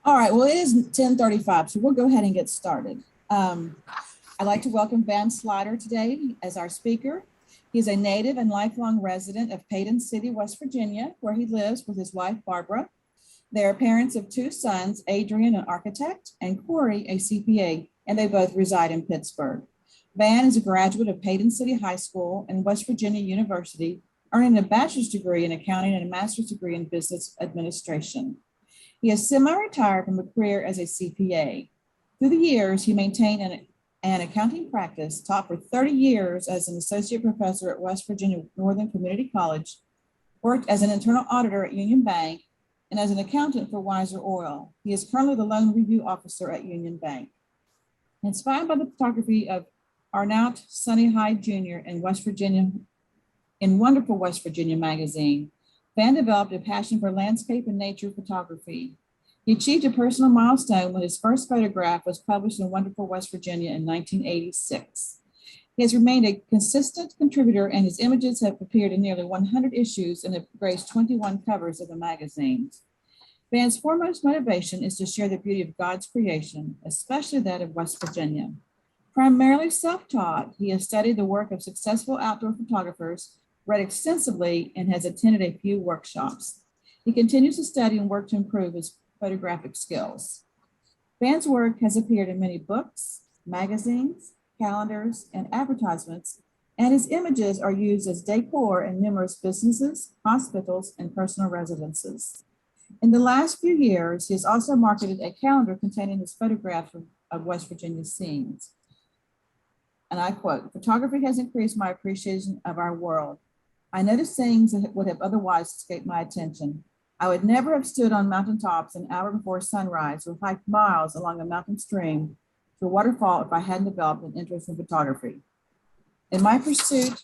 All right, well, it is 10:35, so we'll go ahead and get started. I'd like to welcome Van Slider today as our speaker. He's a native and lifelong resident of Paden City, West Virginia, where he lives with his wife, Barbara. They are parents of two sons, Adrian, an architect, and Corey, a CPA, and they both reside in Pittsburgh. Van is a graduate of Paden City High School and West Virginia University, earning a bachelor's degree in accounting and a master's degree in business administration. He is semi-retired from a career as a CPA. Through the years, he maintained an accounting practice, taught for 30 years as an associate professor at West Virginia Northern Community College, worked as an internal auditor at Union Bank, and as an accountant for Weiser Oil. He is currently the loan review officer at Union Bank. Inspired by the photography of Arnout Sonny Hyde Jr. in Wonderful West Virginia magazine, Van developed a passion for landscape and nature photography. He achieved a personal milestone when his first photograph was published in Wonderful West Virginia in 1986. He has remained a consistent contributor, and his images have appeared in nearly 100 issues and have graced 21 covers of the magazine. Van's foremost motivation is to share the beauty of God's creation, especially that of West Virginia. Primarily self-taught, he has studied the work of successful outdoor photographers, read extensively, and has attended a few workshops. He continues to study and work to improve his photographic skills. Van's work has appeared in many books, magazines, calendars, and advertisements, and his images are used as decor in numerous businesses, hospitals, and personal residences. In the last few years, he has also marketed a calendar containing his photographs of West Virginia scenes. And I quote, "Photography has increased my appreciation of our world. I noticed things that would have otherwise escaped my attention. I would never have stood on mountaintops an hour before sunrise or hiked miles along a mountain stream to a waterfall if I hadn't developed an interest in photography. In my pursuit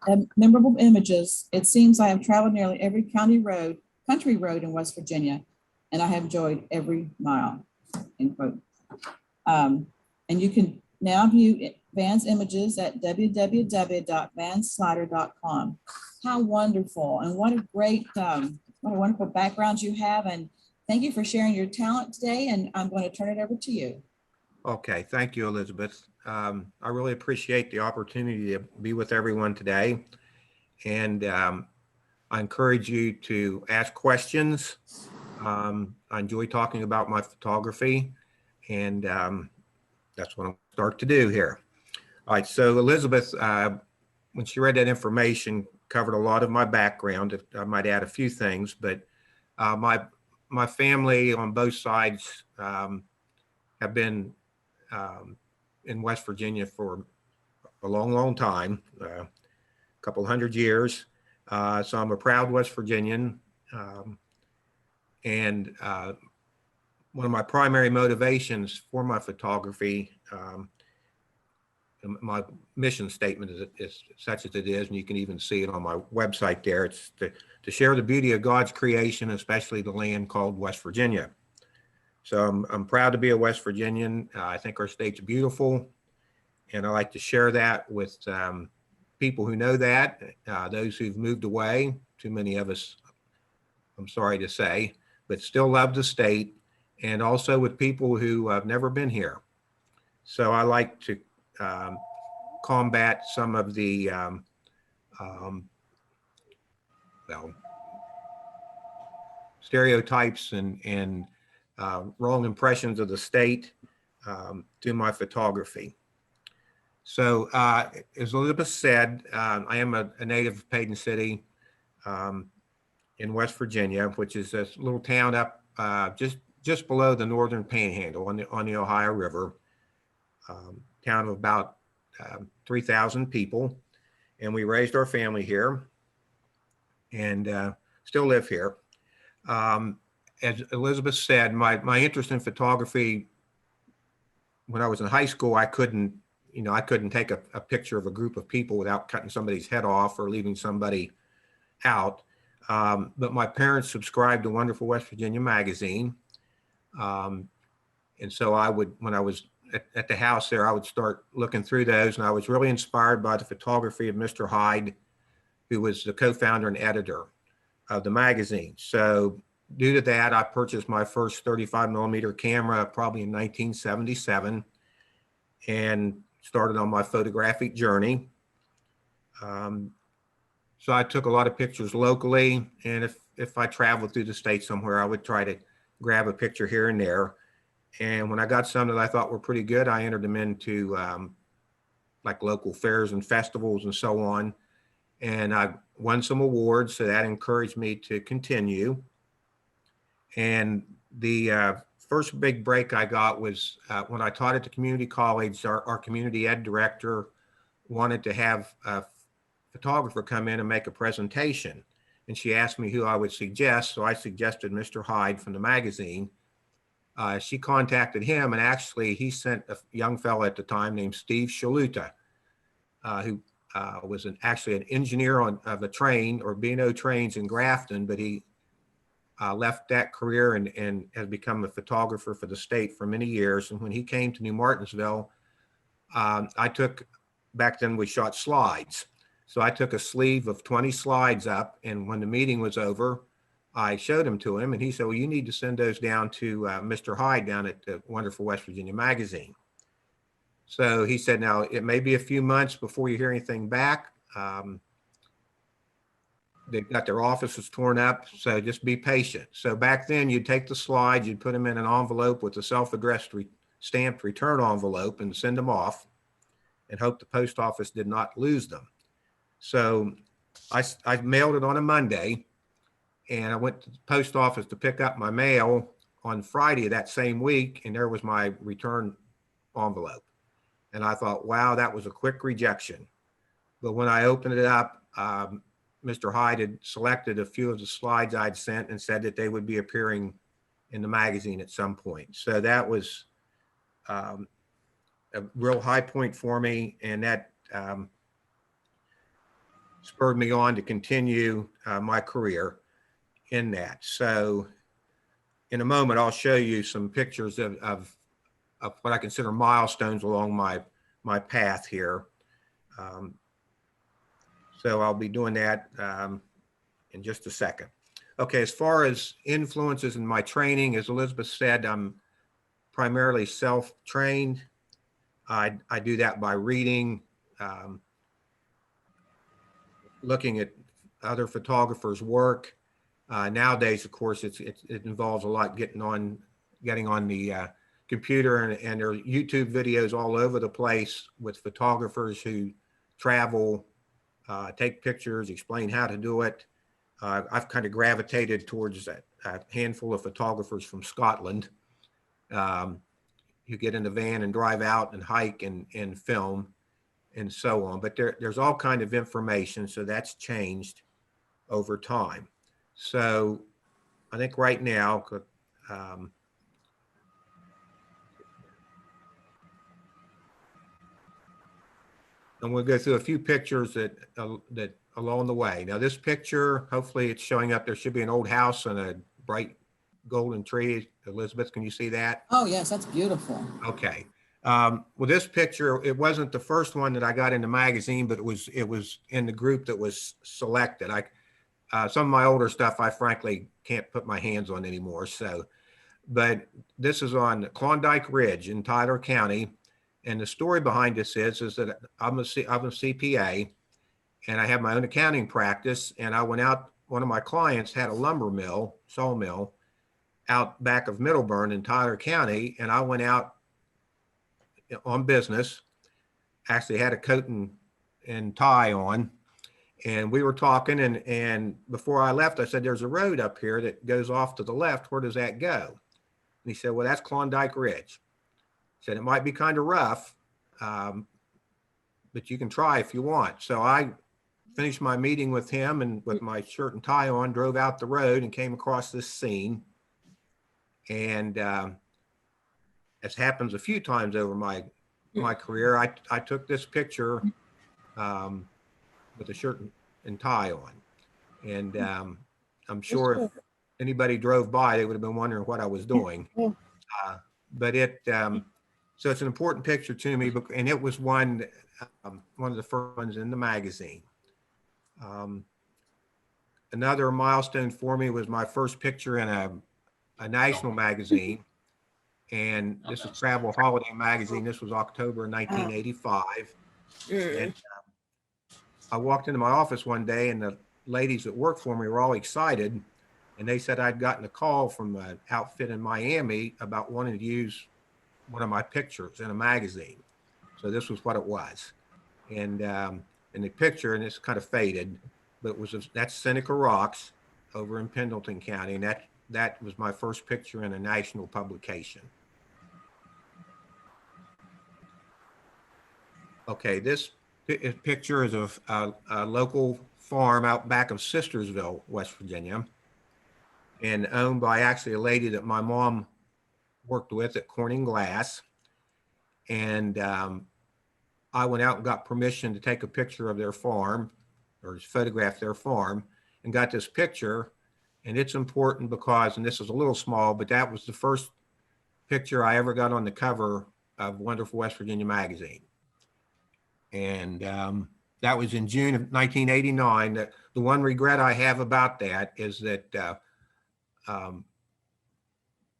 of memorable images, it seems I have traveled nearly every country road in West Virginia, and I have enjoyed every mile," end quote. And you can now view Van's images at www.vanslider.com. How wonderful, and what a wonderful background you have. And thank you for sharing your talent today. And I'm going to turn it over to you. Okay, thank you, Elizabeth. I really appreciate the opportunity to be with everyone today. And I encourage you to ask questions. I enjoy talking about my photography, and that's what I'm going to start to do here. All right, so Elizabeth, when she read that information, covered a lot of my background. I might add a few things, but my family on both sides have been in West Virginia for a long, long time, a couple hundred years. So I'm a proud West Virginian. And one of my primary motivations for my photography, my mission statement is such as it is, and you can even see it on my website there. It's to share the beauty of God's creation, especially the land called West Virginia. So I'm proud to be a West Virginian. I think our state's beautiful, and I like to share that with people who know that, those who've moved away. Too many of us, I'm sorry to say, but still love the state, and also with people who have never been here. So I like to combat some of the stereotypes and wrong impressions of the state through my photography. So as Elizabeth said, I am a native of Paden City in West Virginia, which is a little town up just below the northern panhandle on the Ohio River. Town of about 3,000 people, and we raised our family here and still live here. As Elizabeth said, my interest in photography, when I was in high school, I couldn't take a picture of a group of people without cutting somebody's head off or leaving somebody out. But my parents subscribed to Wonderful West Virginia magazine. And so when I was at the house there, I would start looking through those, and I was really inspired by the photography of Mr. Hyde, who was the co-founder and editor of the magazine. So due to that, I purchased my first 35 millimeter camera probably in 1977 and started on my photographic journey. So I took a lot of pictures locally, and if I traveled through the state somewhere, I would try to grab a picture here and there. And when I got some that I thought were pretty good, I entered them into like local fairs and festivals and so on. And I won some awards, so that encouraged me to continue. And the first big break I got was when I taught at the community college. Our community ed director wanted to have a photographer come in and make a presentation. And she asked me who I would suggest. So I suggested Mr. Hyde from the magazine. She contacted him, and actually he sent a young fellow at the time named Steve Shaluta, who was actually an engineer of a train or B&O trains in Grafton, but he left that career and has become a photographer for the state for many years. And when he came to New Martinsville, back then we shot slides. So I took a sleeve of 20 slides up, and when the meeting was over, I showed them to him, and he said, well, you need to send those down to Mr. Hyde down at the Wonderful West Virginia magazine. So he said, now it may be a few months before you hear anything back. They've got their offices torn up, so just be patient. So back then you'd take the slides, you'd put them in an envelope with a self-addressed stamped return envelope and send them off and hope the post office did not lose them. So I mailed it on a Monday, and I went to the post office to pick up my mail on Friday of that same week, and there was my return envelope. And I thought, wow, that was a quick rejection. But when I opened it up, Mr. Hyde had selected a few of the slides I'd sent and said that they would be appearing in the magazine at some point. So that was a real high point for me, and that spurred me on to continue my career in that. So in a moment, I'll show you some pictures of what I consider milestones along my path here. So I'll be doing that in just a second. Okay, as far as influences in my training, as Elizabeth said, I'm primarily self-trained. I do that by reading, looking at other photographers' work. Nowadays, of course, it involves a lot getting on the computer, and there are YouTube videos all over the place with photographers who travel, take pictures, explain how to do it. I've kind of gravitated towards a handful of photographers from Scotland. You get in the van and drive out and hike and film and so on. But there's all kind of information, so that's changed over time. So I think right now, I'm going to go through a few pictures that along the way. Now this picture, hopefully it's showing up. There should be an old house and a bright golden tree. Elizabeth, can you see that? Oh, yes, that's beautiful. Okay. Well, this picture, it wasn't the first one that I got in the magazine, but it was in the group that was selected. Some of my older stuff, I frankly can't put my hands on anymore. So, but this is on Klondike Ridge in Tyler County. And the story behind this is that I'm a CPA, and I have my own accounting practice. And I went out, one of my clients had a lumber mill, sawmill, out back of Middleburn in Tyler County. And I went out on business, actually had a coat and tie on. And we were talking, and before I left, I said, there's a road up here that goes off to the left. Where does that go? And he said, well, that's Klondike Ridge. He said, it might be kind of rough, but you can try if you want. So I finished my meeting with him, and with my shirt and tie on, drove out the road and came across this scene. And as happens a few times over my career, I took this picture with a shirt and tie on. And I'm sure if anybody drove by, they would have been wondering what I was doing. But so it's an important picture to me, and it was one of the first ones in the magazine. Another milestone for me was my first picture in a national magazine. And this is Travel Holiday Magazine. This was October 1985. And I walked into my office one day and the ladies that worked for me were all excited. And they said I'd gotten a call from an outfit in Miami about wanting to use one of my pictures in a magazine. So this was what it was. And in the picture, and it's kind of faded, but that's Seneca Rocks over in Pendleton County. And that was my first picture in a national publication. Okay, this picture is of a local farm out back of Sistersville, West Virginia, and owned by actually a lady that my mom worked with at Corning Glass. And I went out and got permission to take a picture of their farm or photograph their farm and got this picture. And it's important because, and this is a little small, but that was the first picture I ever got on the cover of Wonderful West Virginia magazine. And that was in June of 1989. The one regret I have about that is that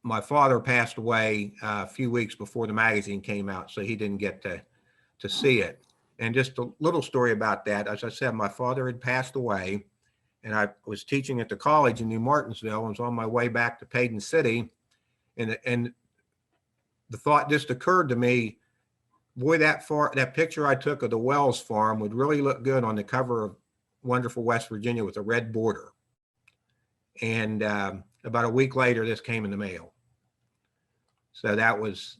my father passed away a few weeks before the magazine came out, so he didn't get to see it. And just a little story about that. As I said, my father had passed away, and I was teaching at the college in New Martinsville and was on my way back to Paden City. And the thought just occurred to me, boy, that picture I took of the Wells farm would really look good on the cover of Wonderful West Virginia with a red border. And about a week later, this came in the mail. So that was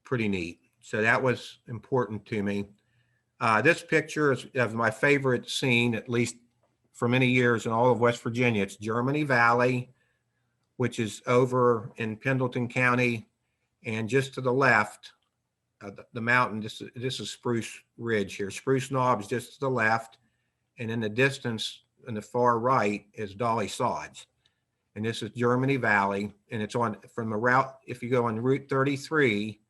pretty neat. So that was important to me. This picture is of my favorite scene, at least for many years in all of West Virginia. It's Germany Valley, which is over in Pendleton County. And just to the left, the mountain, this is Spruce Ridge here. Spruce Knob's just to the left. And in the distance, in the far right, is Dolly Sods. And this is Germany Valley. And it's on from the route, if you go on Route 33,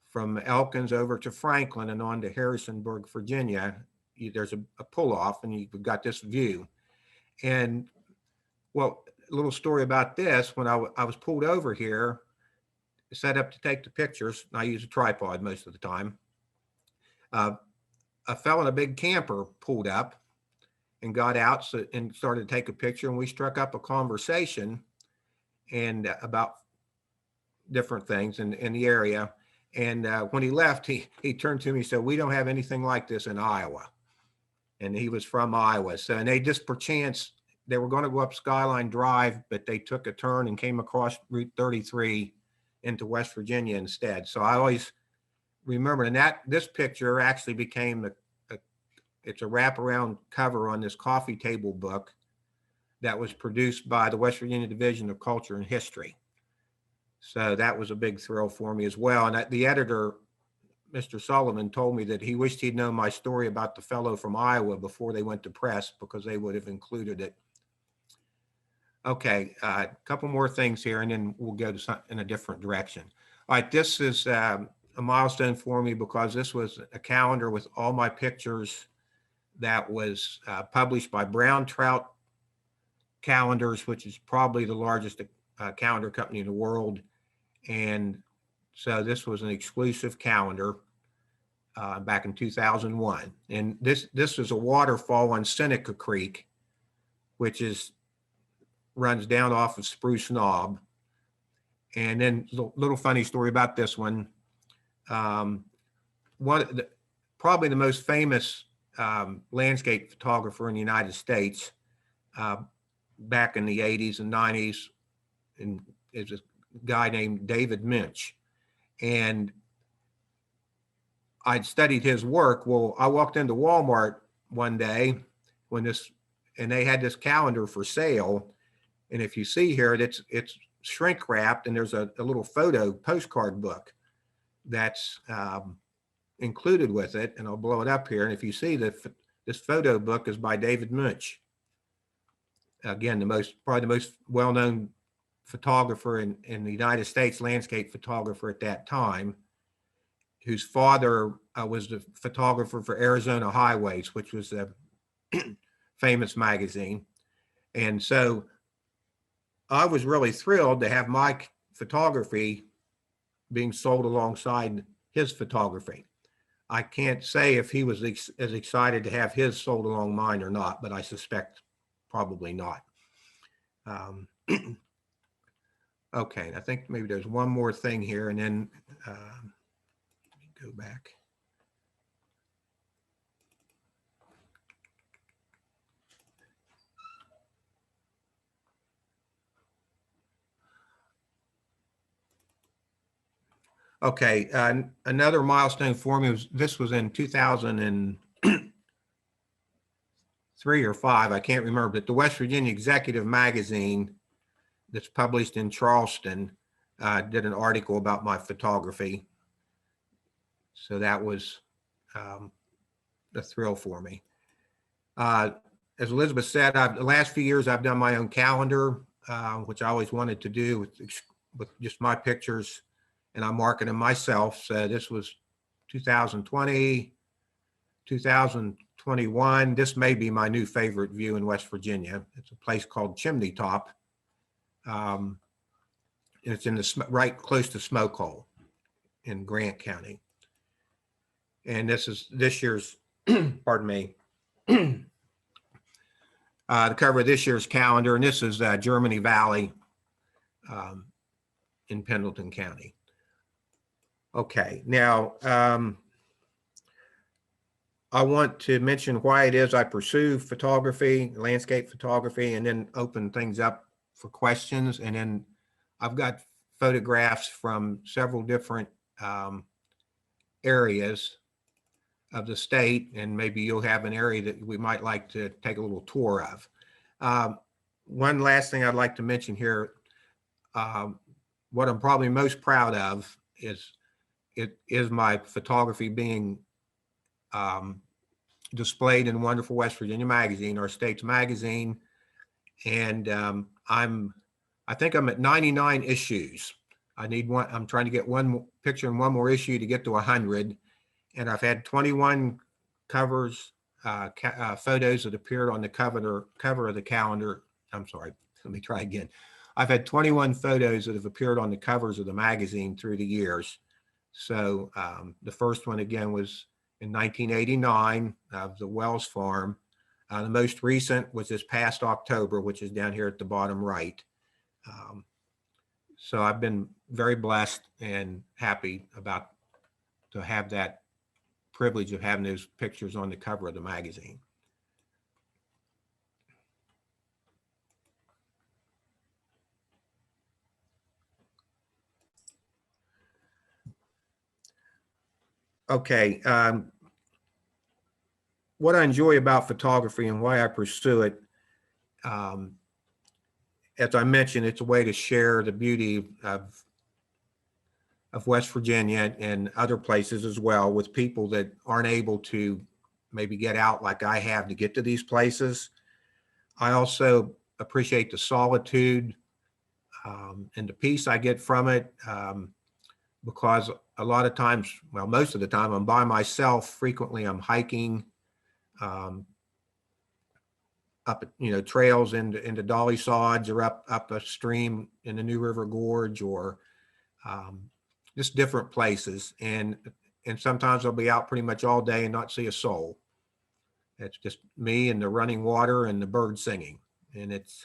from Elkins over to Franklin and on to Harrisonburg, Virginia, there's a pull-off and you've got this view. And well, a little story about this, when I was pulled over here, set up to take the pictures, and I use a tripod most of the time, a fellow in a big camper pulled up and got out and started to take a picture, and we struck up a conversation and about different things in the area. And when he left, he turned to me and said, "We don't have anything like this in Iowa." And he was from Iowa. So, and they just perchance, they were going to go up Skyline Drive, but they took a turn and came across Route 33 into West Virginia instead. So I always remember, and this picture actually became it's a wraparound cover on this coffee table book that was produced by the West Virginia Division of Culture and History. So that was a big thrill for me as well. And the editor, Mr. Sullivan, told me that he wished he'd known my story about the fellow from Iowa before they went to press, because they would have included it. Okay, a couple more things here, and then we'll go to in a different direction. All right, this is a milestone for me because this was a calendar with all my pictures that was published by Brown Trout Calendars, which is probably the largest calendar company in the world. And so this was an exclusive calendar back in 2001. And this is a waterfall on Seneca Creek, which runs down off of Spruce Knob. And then a little funny story about this one. Probably the most famous landscape photographer in the United States back in the 80s and 90s, and is a guy named David Minch. And I'd studied his work. Well, I walked into Walmart one day and they had this calendar for sale. And if you see here, it's shrink wrapped, and there's a little photo postcard book that's included with it. And I'll blow it up here. And if you see this photo book is by David Munch. Again, probably the most well-known photographer in the United States, landscape photographer at that time, whose father was the photographer for Arizona Highways, which was a famous magazine. And so I was really thrilled to have my photography being sold alongside his photography. I can't say if he was as excited to have his sold along mine or not, but I suspect probably not. Okay, I think maybe there's one more thing here, and then let me go back. Okay, another milestone for me was this was in 2003 or 5, I can't remember, but the West Virginia Executive Magazine that's published in Charleston did an article about my photography. So that was a thrill for me. As Elizabeth said, the last few years I've done my own calendar, which I always wanted to do with just my pictures, and I market them myself. So this was 2020, 2021. This may be my new favorite view in West Virginia. It's a place called Chimney Top. It's in the right close to Smoke Hole in Grant County. And this is this year's, pardon me, the cover of this year's calendar. And this is Germany Valley in Pendleton County. Okay, now I want to mention why it is I pursue photography, landscape photography, and then open things up for questions. And then I've got photographs from several different areas of the state, and maybe you'll have an area that we might like to take a little tour of. One last thing I'd like to mention here, what I'm probably most proud of is my photography being displayed in Wonderful West Virginia magazine, our state's magazine. And I think I'm at 99 issues. I'm trying to get one picture in one more issue to get to 100. And I've had 21 covers, photos that appeared on the cover of the calendar. I'm sorry, let me try again. I've had 21 photos that have appeared on the covers of the magazine through the years. So the first one again was in 1989 of the Wells Farm. The most recent was this past October, which is down here at the bottom right. So I've been very blessed and happy to have that privilege of having those pictures on the cover of the magazine. Okay, what I enjoy about photography and why I pursue it, as I mentioned, it's a way to share the beauty of West Virginia and other places as well with people that aren't able to maybe get out like I have to get to these places. I also appreciate the solitude and the peace I get from it because a lot of times, well, most of the time I'm by myself. Frequently I'm hiking up, trails into Dolly Sods or up a stream in the New River Gorge or just different places. And sometimes I'll be out pretty much all day and not see a soul. It's just me and the running water and the birds singing. And it's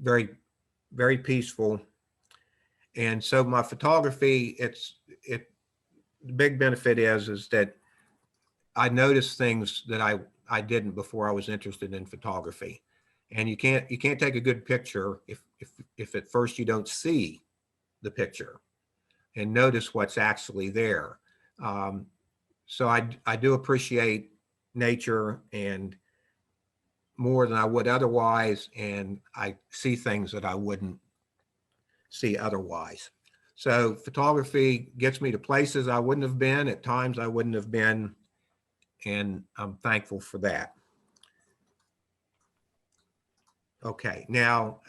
very, very peaceful. And so my photography, the big benefit is that I notice things that I didn't before I was interested in photography. And you can't take a good picture if at first you don't see the picture and notice what's actually there. So I do appreciate nature and more than I would otherwise, and I see things that I wouldn't see otherwise. So photography gets me to places I wouldn't have been, at times I wouldn't have been, and I'm thankful for that. Okay, now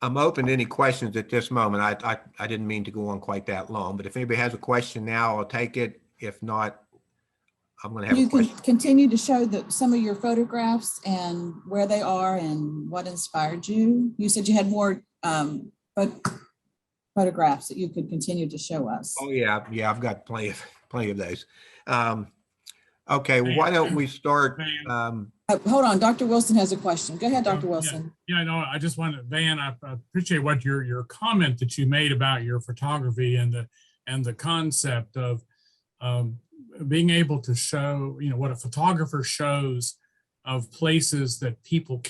I'm open to any questions at this moment. I didn't mean to go on quite that long, but if anybody has a question now, I'll take it. If not, I'm going to have You a can question. continue to show some of your photographs and where they are and what inspired you. You said you had more photographs that you could continue to show us. Oh, yeah. Yeah, I've got plenty of those. Okay, well, why don't we start? Hold on, Dr. Wilson has a question. Go ahead, Dr. Yeah, Wilson. yeah, no, I just wanted, Van, I appreciate what your comment that you made about your photography and the concept of being able to show, what a photographer shows of places that people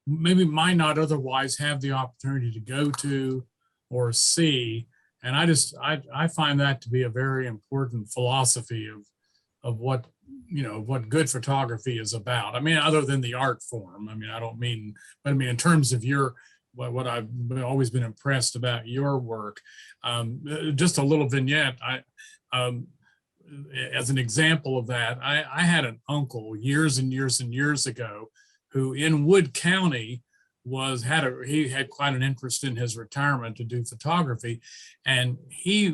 might not otherwise have the opportunity to go to or see. And I find that to be a very important philosophy of what what good photography is about. I mean, other than the art form. I mean, but I mean, in terms of what I've always been impressed about your work. Just a little vignette. As an example of that, I had an uncle years and years and years ago who in Wood County he had quite an interest in his retirement to do photography. And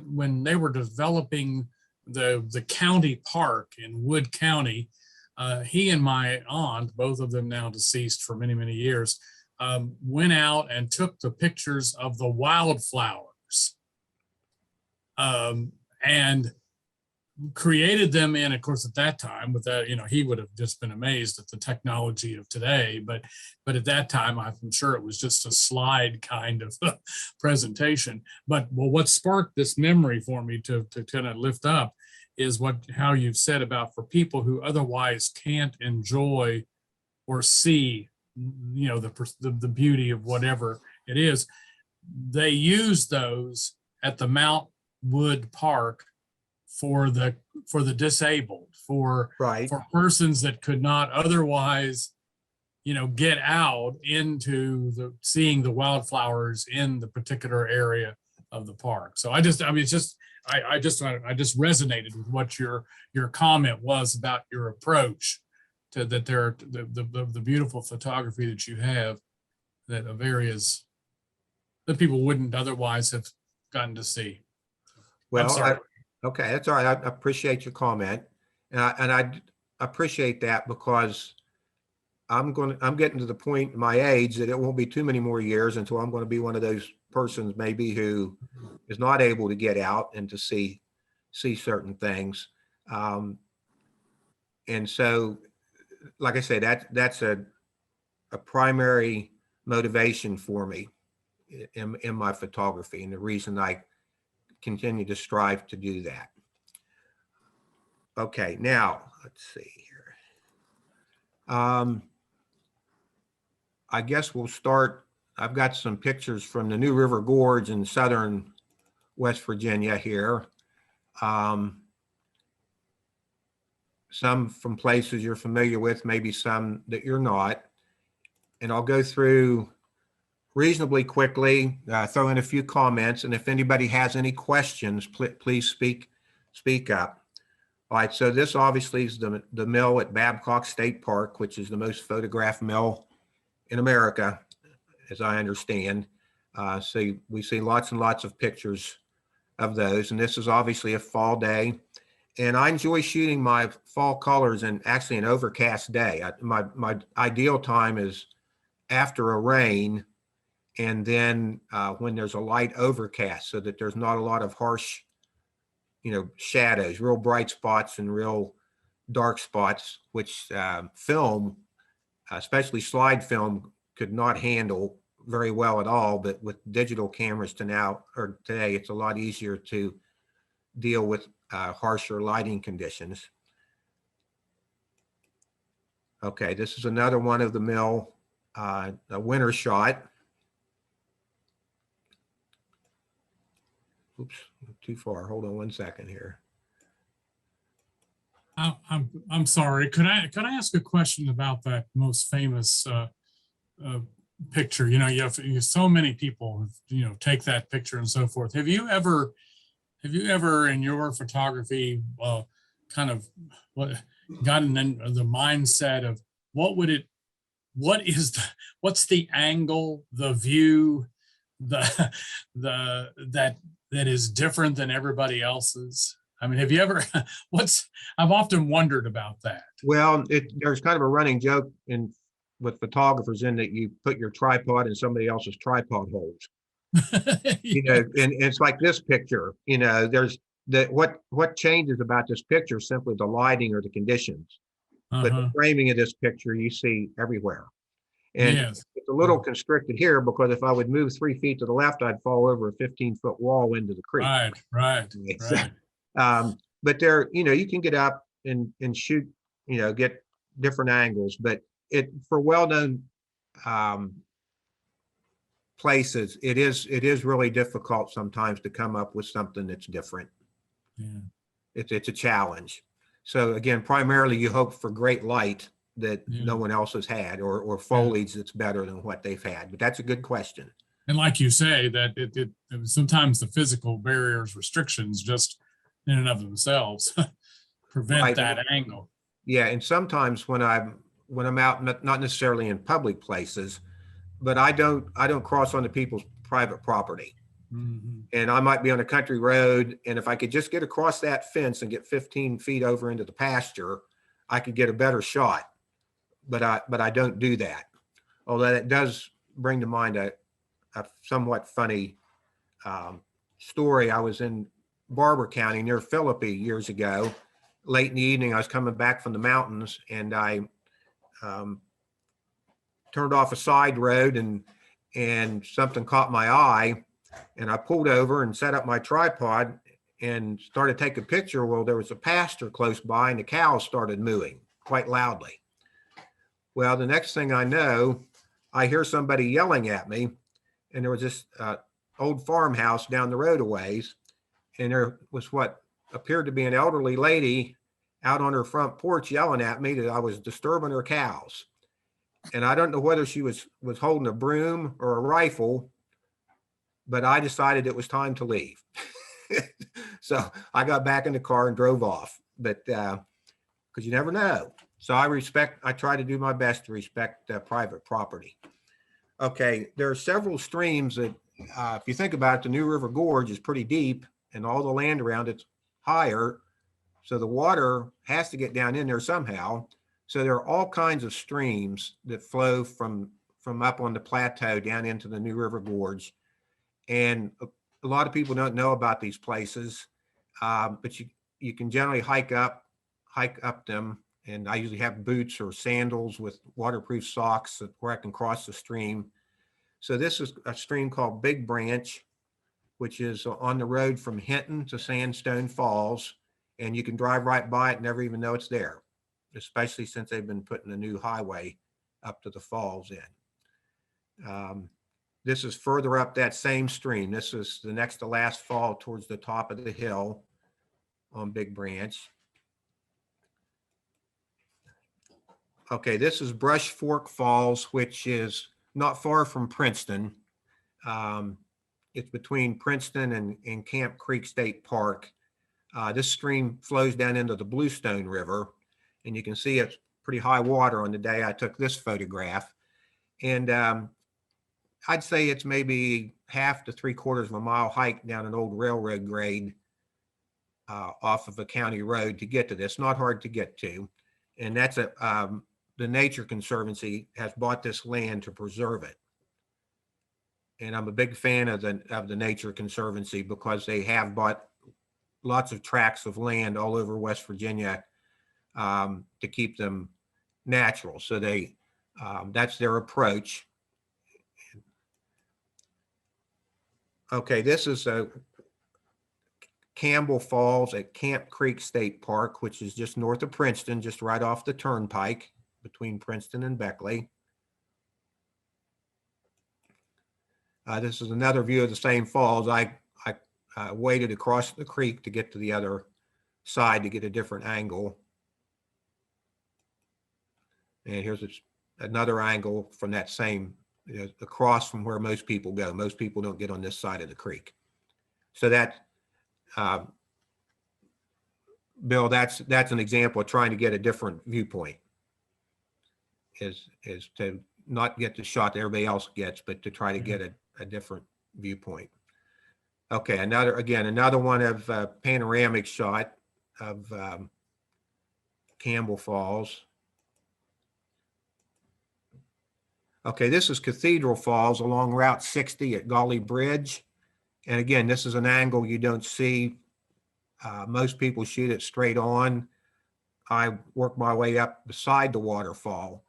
when they were developing the county park in Wood County, he and my aunt, both of them now deceased for many, many years, went out and took the pictures of the wildflowers and created them in, of course, at that time with that, he would have just been amazed at the technology of today. But at that time, I'm sure it was just a slide kind of presentation. But what sparked this memory for me to kind of lift up is how you've said about for people who otherwise can't enjoy or see, the beauty of whatever it is, they use those at the Mount Wood Park for the disabled, for persons that could not otherwise, get out into seeing the wildflowers in the particular area of the park. So I just resonated with what your comment was about your approach to the beautiful photography that you have of areas that people wouldn't otherwise have gotten to see. Well, I'm sorry. Okay, that's all right. I appreciate your comment, and I appreciate that because I'm getting to the point in my age that it won't be too many more years until I'm going to be one of those persons maybe who is not able to get out and to see certain things, and so, like I said, that's a primary motivation for me in my photography, and the reason I continue to strive to do that. Okay, now let's see here. I guess we'll start. I've got some pictures from the New River Gorge in southern West Virginia here. Some from places you're familiar with, maybe some that you're not. And I'll go through reasonably quickly, throw in a few comments, and if anybody has any questions, please speak up. All right, so this obviously is the mill at Babcock State Park, which is the most photographed mill in America, as I understand. So we see lots and lots of pictures of those, and this is obviously a fall day. And I enjoy shooting my fall colors in actually an overcast day. My ideal time is after a rain, and then when there's a light overcast, so that there's not a lot of harsh, shadows, real bright spots and real dark spots, which film, especially slide film, could not handle very well at all. But with digital cameras today, it's a lot easier to deal with harsher lighting conditions. Okay, this is another one of the mill, a winter shot. Oops, too far. Hold on one second here. I'm sorry. Could I ask a question about that most famous picture? You have so many people take that picture and so forth. Have you ever in your photography kind of gotten in the mindset of what's the angle, the view, that is different than everybody else's? I mean, have you ever, I've often wondered about that. Well, there's kind of a running joke with photographers in that you put your tripod in somebody else's tripod holes. Yeah. And it's like this picture, there's what changes about this picture is simply the lighting or the conditions. But the Uh-huh. framing of this picture you see everywhere. And Yes. it's a little constricted here because if I would move 3 feet to the left, I'd fall over a 15-foot wall into the creek. Right, right, right. But there, you can get up and shoot, get different angles, but for well-known places, it is really difficult sometimes to come up with something that's different. Yeah. It's a challenge. So again, primarily you hope for great light that no one else has had, or foliage that's better than what they've had. But that's a good question. And like you say, that it sometimes the physical barriers, restrictions, just in and of themselves prevent Right. that angle. Yeah, and sometimes when I'm out, not necessarily in public places, but I don't cross onto people's private property. Mhm. And I might be on a country road, and if I could just get across that fence and get 15 feet over into the pasture, I could get a better shot. But I don't do that. Although it does bring to mind a somewhat funny story. I was in Barber County near Philippi years ago. Late in the evening, I was coming back from the mountains, and I turned off a side road, and something caught my eye, and I pulled over and set up my tripod and started taking a picture. Well, there was a pasture close by, and the cows started mooing quite loudly. Well, the next thing I know, I hear somebody yelling at me, and there was this old farmhouse down the road a ways, and there was what appeared to be an elderly lady out on her front porch yelling at me that I was disturbing her cows. And I don't know whether she was holding a broom or a rifle, but I decided it was time to leave. So I got back in the car and drove off, but because you never know. So I try to do my best to respect private property. Okay, there are several streams that, if you think about it, the New River Gorge is pretty deep and all the land around it's higher. So the water has to get down in there somehow. So there are all kinds of streams that flow from up on the plateau down into the New River Gorge. And a lot of people don't know about these places, but you can generally hike up them. And I usually have boots or sandals with waterproof socks where I can cross the stream. So this is a stream called Big Branch, which is on the road from Hinton to Sandstone Falls. And you can drive right by it and never even know it's there, especially since they've been putting a new highway up to the falls in. This is further up that same stream. This is the next to last fall towards the top of the hill on Big Branch. Okay, this is Brush Fork Falls, which is not far from Princeton. It's between Princeton and Camp Creek State Park. This stream flows down into the Bluestone River, and you can see it's pretty high water on the day I took this photograph. And I'd say it's maybe 1/2 to 3/4 of a mile hike down an old railroad grade off of a county road to get to this. Not hard to get to. And that's the Nature Conservancy has bought this land to preserve it. And I'm a big fan of the Nature Conservancy because they have bought lots of tracts of land all over West Virginia to keep them natural. So that's their approach. Okay, this is Campbell Falls at Camp Creek State Park, which is just north of Princeton, just right off the turnpike between Princeton and Beckley. This is another view of the same falls. I waded across the creek to get to the other side to get a different angle. And here's another angle from that same, across from where most people go. Most people don't get on this side of the creek. So that, Bill, that's an example of trying to get a different viewpoint. Is to not get the shot that everybody else gets, but to try to get a different viewpoint. Okay, another one of panoramic shot of Campbell Falls. Okay, this is Cathedral Falls along Route 60 at Gully Bridge. And again, this is an angle you don't see. Most people shoot it straight on. I work my way up beside the waterfall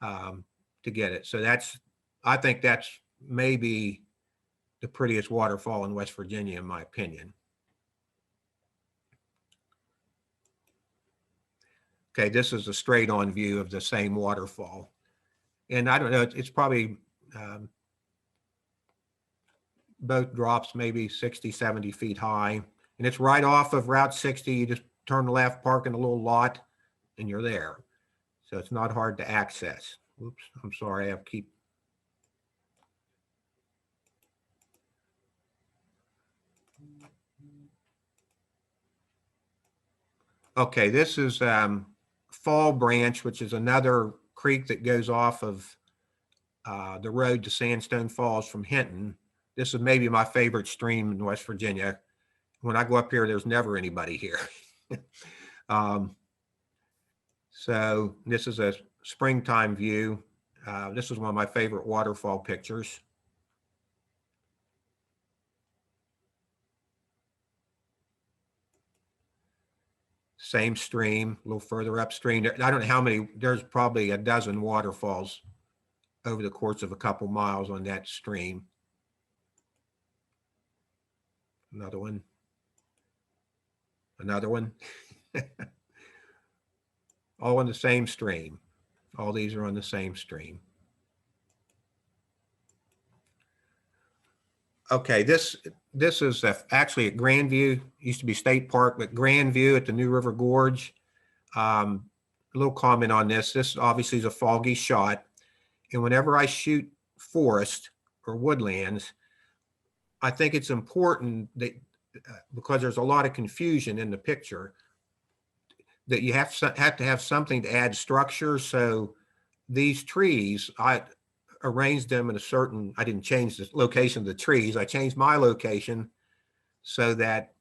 to get it. So I think that's maybe the prettiest waterfall in West Virginia, in my opinion. Okay, this is a straight on view of the same waterfall. And I don't know, it's probably both drops maybe 60, 70 feet high. And it's right off of Route 60. You just turn left, park in a little lot, and you're there. So it's not hard to access. Oops, I'm sorry, Okay, this is Fall Branch, which is another creek that goes off of the road to Sandstone Falls from Hinton. This is maybe my favorite stream in West Virginia. When I go up here, there's never anybody here. So this is a springtime view. This is one of my favorite waterfall pictures. Same stream, a little further upstream. I don't know how many, there's probably a dozen waterfalls over the course of a couple miles on that stream. Another one. Another one. All on the same stream. All these are on the same stream. Okay, this is actually at Grandview. Used to be State Park, but Grandview at the New River Gorge. A little comment on this. This obviously is a foggy shot. And whenever I shoot forest or woodlands, I think it's important that because there's a lot of confusion in the picture, that you have to have something to add structure. So these trees, I arranged them in a certain, I didn't change the location of the trees. I changed my location so that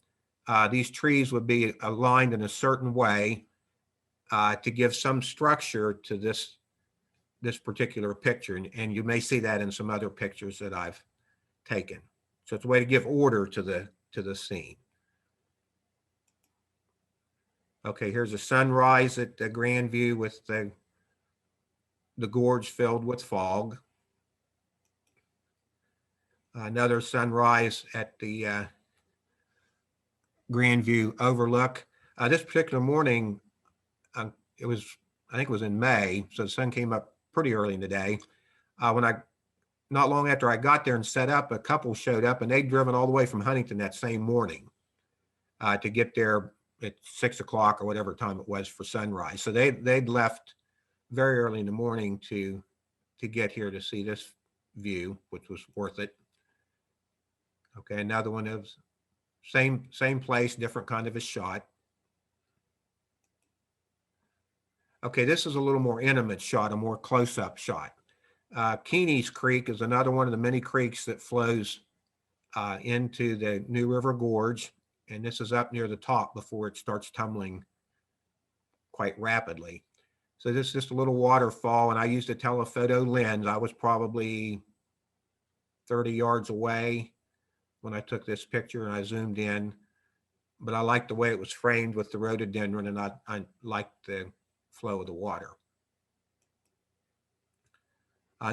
these trees would be aligned in a certain way to give some structure to this particular picture. And you may see that in some other pictures that I've taken. So it's a way to give order to the scene. Okay, here's a sunrise at the Grandview with the gorge filled with fog. Another sunrise at the Grandview overlook. This particular morning, I think it was in May, so the sun came up pretty early in the day. Not long after I got there and set up, a couple showed up and they'd driven all the way from Huntington that same morning to get there at 6 o'clock or whatever time it was for sunrise. So they'd left very early in the morning to get here to see this view, which was worth it. Okay, another one of same place, different kind of a shot. Okay, this is a little more intimate shot, a more close-up shot. Keeney's Creek is another one of the many creeks that flows into the New River Gorge, and this is up near the top before it starts tumbling quite rapidly. So this is just a little waterfall, and I used a telephoto lens. I was probably 30 yards away when I took this picture, and I zoomed in, but I liked the way it was framed with the rhododendron, and I liked the flow of the water.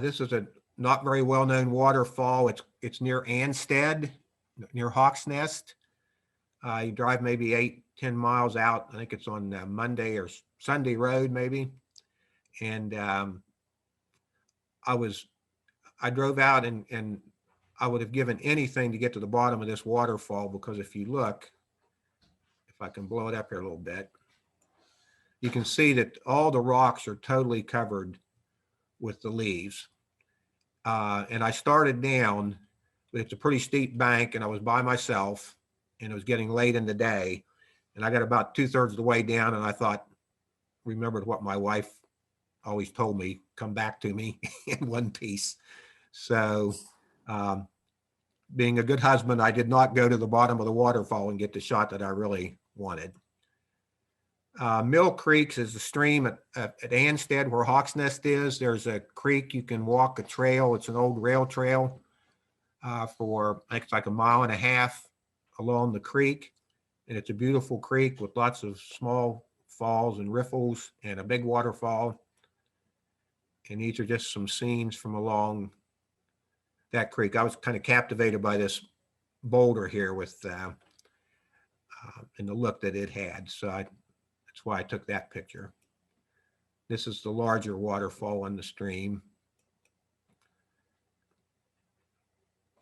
This is a not very well-known waterfall. It's near Anstead, near Hawks Nest. You drive maybe 8-10 miles out. I think it's on Monday or Sunday Road, maybe. And I drove out and I would have given anything to get to the bottom of this waterfall, because if you look, if I can blow it up here a little bit, you can see that all the rocks are totally covered with the leaves. And I started down, but it's a pretty steep bank, and I was by myself, and it was getting late in the day. And I got about 2/3 of the way down, and I thought, remembered what my wife always told me, come back to me in one piece. So being a good husband, I did not go to the bottom of the waterfall and get the shot that I really wanted. Mill Creeks is a stream at Anstead where Hawks Nest is. There's a creek you can walk a trail. It's an old rail trail for I think it's like 1.5 miles along the creek. And it's a beautiful creek with lots of small falls and riffles and a big waterfall. And these are just some scenes from along that creek. I was kind of captivated by this boulder here with and the look that it had. So that's why I took that picture. This is the larger waterfall in the stream.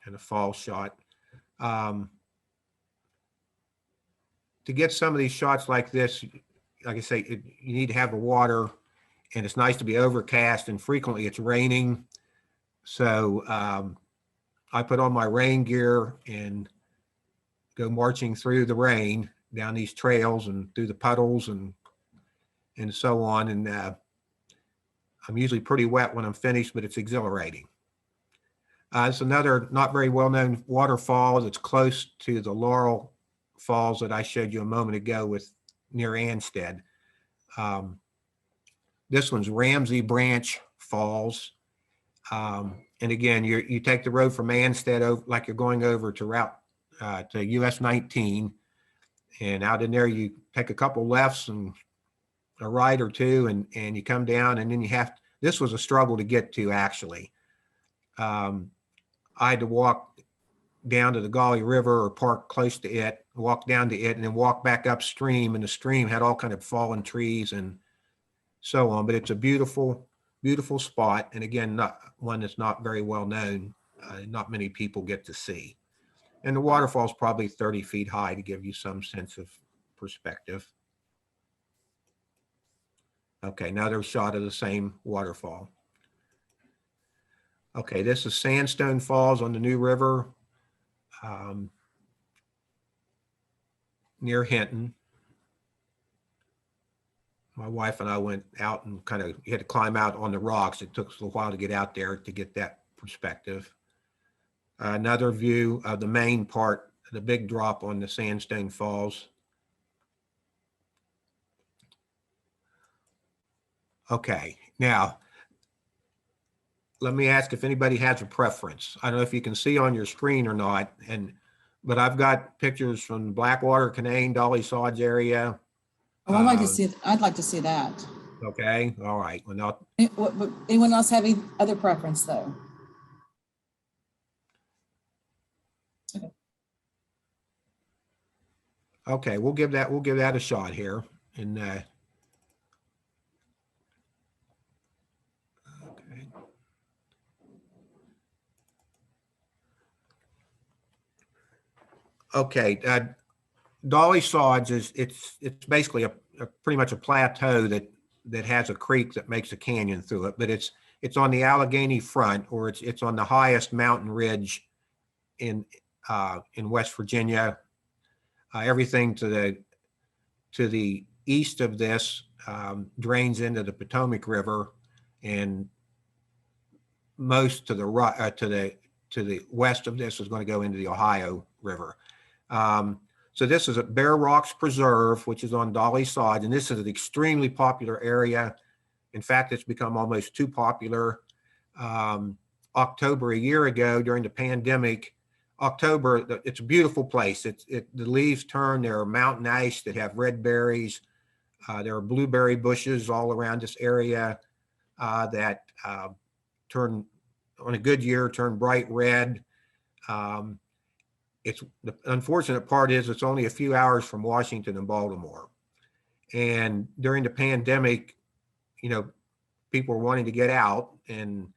And a fall shot. To get some of these shots like this, like I say, you need to have the water, and it's nice to be overcast, and frequently it's raining. So I put on my rain gear and go marching through the rain down these trails and through the puddles and so on. And I'm usually pretty wet when I'm finished, but it's exhilarating. It's another not very well-known waterfall that's close to the Laurel Falls that I showed you a moment ago with near Anstead. This one's Ramsey Branch Falls. And again, you take the road from Anstead over, like you're going over to US 19, and out in there you take a couple lefts and a right or two, and you come down, and then this was a struggle to get to actually. I had to walk down to the Gauley River or park close to it, walk down to it, and then walk back upstream, and the stream had all kind of fallen trees and so on. But it's a beautiful, beautiful spot. And again, not one that's not very well known. Not many people get to see. And the waterfall is probably 30 feet high to give you some sense of perspective. Okay, another shot of the same waterfall. Okay, this is Sandstone Falls on the New River near Hinton. My wife and I went out and you had to climb out on the rocks. It took us a while to get out there to get that perspective. Another view of the main part, the big drop on the Sandstone Falls. Okay, now, let me ask if anybody has a preference. I don't know if you can see on your screen or not, but I've got pictures from Blackwater, Canaan, Dolly Sods area. Oh, I'd like to see that. Okay, all right. Well, now, anyone else have any other preference though? okay, we'll give that a shot here. And okay. Okay, Dolly Sods it's basically a pretty much a plateau that has a creek that makes a canyon through it, but it's on the Allegheny front, or it's on the highest mountain ridge in West Virginia. Everything to the east of this drains into the Potomac River, and most to the right to the west of this is going to go into the Ohio River. So this is a Bear Rocks Preserve, which is on Dolly Sod, and this is an extremely popular area. In fact, it's become almost too popular. October a year ago during the pandemic, it's a beautiful place. The leaves turn. There are mountain ash that have red berries. There are blueberry bushes all around this area that turn, on a good year, turn bright red. The unfortunate part is it's only a few hours from Washington and Baltimore. And during the pandemic, people are wanting to get out, and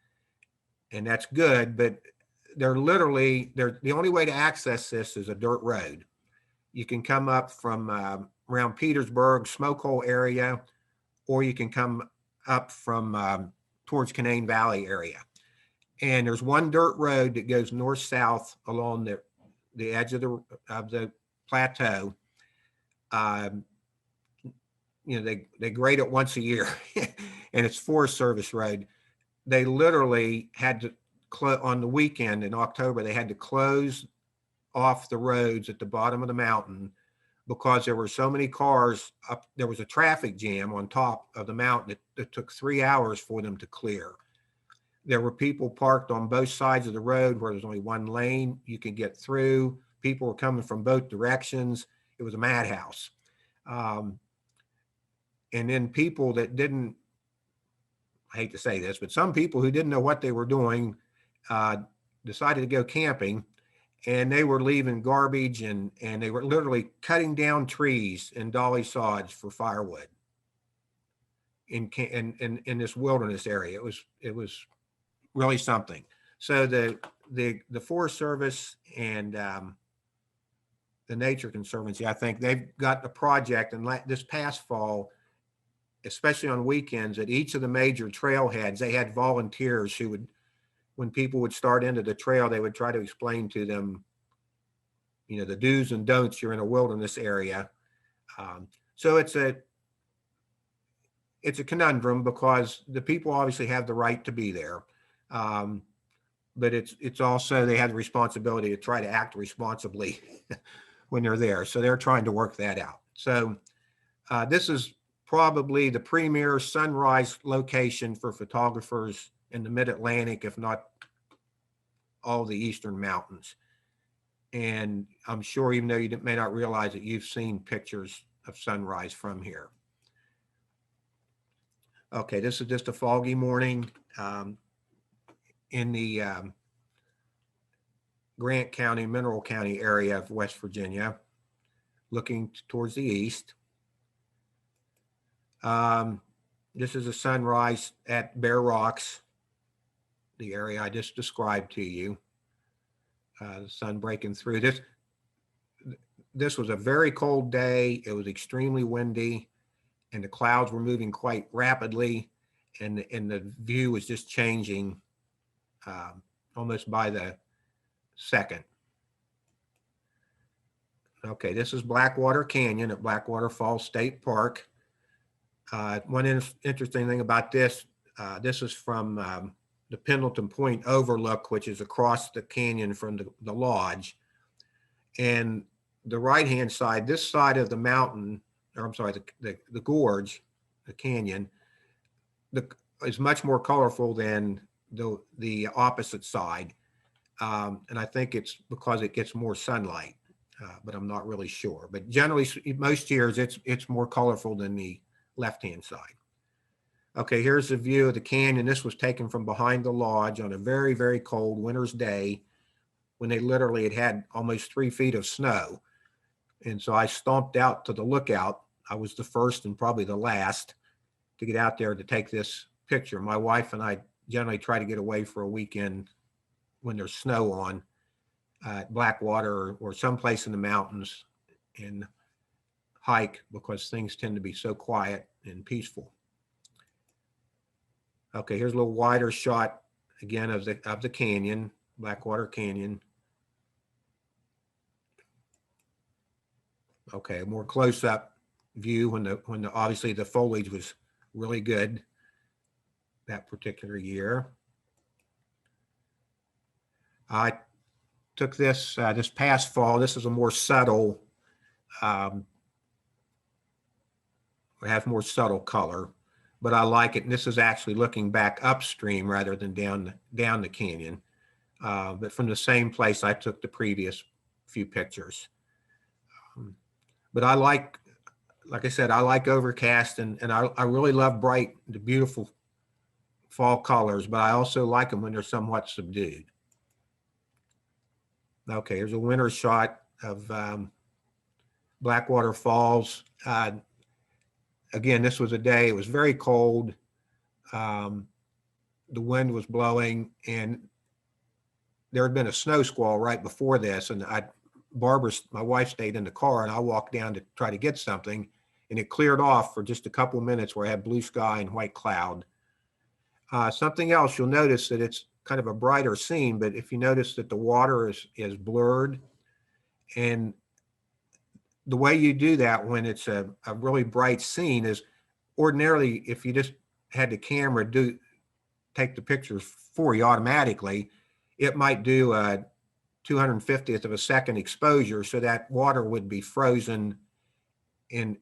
that's good, but the only way to access this is a dirt road. You can come up from around Petersburg, Smoke Hole area, or you can come up from towards Canaan Valley area. And there's one dirt road that goes north-south along the edge of the plateau. They grade it once a year, and it's Forest Service road. They literally had to on the weekend in October, they had to close off the roads at the bottom of the mountain because there were so many cars up. There was a traffic jam on top of the mountain that took 3 hours for them to clear. There were people parked on both sides of the road where there's only one lane you could get through. People were coming from both directions. It was a madhouse. And then people that didn't, I hate to say this, but some people who didn't know what they were doing decided to go camping, and they were leaving garbage and they were literally cutting down trees and dolly sods for firewood in this wilderness area. It was really something. So the Forest Service and the Nature Conservancy, I think they've got the project, and this past fall, especially on weekends, at each of the major trailheads, they had volunteers who would, when people would start into the trail, they would try to explain to them, you know, the do's and don'ts. You're in a wilderness area. So it's a conundrum because the people obviously have the right to be there. But it's also, they have the responsibility to try to act responsibly when they're there. So they're trying to work that out. So this is probably the premier sunrise location for photographers in the mid-Atlantic, if not all the eastern mountains. And I'm sure, even though you may not realize it, you've seen pictures of sunrise from here. Okay, this is just a foggy morning in the Grant County, Mineral County area of West Virginia, looking towards the east. This is a sunrise at Bear Rocks, the area I just described to you. The sun breaking through. This was a very cold day. It was extremely windy, and the clouds were moving quite rapidly, and the view was just changing almost by the second. Okay, this is Blackwater Canyon at Blackwater Falls State Park. One interesting thing about this, this is from the Pendleton Point Overlook, which is across the canyon from the lodge. And the right-hand side, this side of the mountain, or I'm sorry, the gorge, the canyon, is much more colorful than the opposite side. And I think it's because it gets more sunlight, but I'm not really sure. But generally, most years, it's more colorful than the left-hand side. Okay, here's the view of the canyon. This was taken from behind the lodge on a very, very cold winter's day when they literally had almost 3 feet of snow. And so I stomped out to the lookout. I was the first and probably the last to get out there to take this picture. My wife and I generally try to get away for a weekend when there's snow on Blackwater or someplace in the mountains and hike, because things tend to be so quiet and peaceful. Okay, here's a little wider shot again of the canyon, Blackwater Canyon. Okay, a more close-up view when obviously the foliage was really good that particular year. I took this this past fall. This is a more subtle, it has more subtle color, but I like it. And this is actually looking back upstream rather than down the canyon, but from the same place I took the previous few pictures. But I like I said, I like overcast, and I really love the beautiful fall colors, but I also like them when they're somewhat subdued. Okay, here's a winter shot of Blackwater Falls. Again, this was a day, it was very cold. The wind was blowing, and there had been a snow squall right before this, and Barbara, my wife, stayed in the car, and I walked down to try to get something, and it cleared off for just a couple of minutes where I had blue sky and white cloud. Something else, you'll notice that it's kind of a brighter scene, but if you notice that the water is blurred, and the way you do that when it's a really bright scene is ordinarily, if you just had the camera take the pictures for you automatically, it might do a 250th of a second exposure, so that water would be frozen and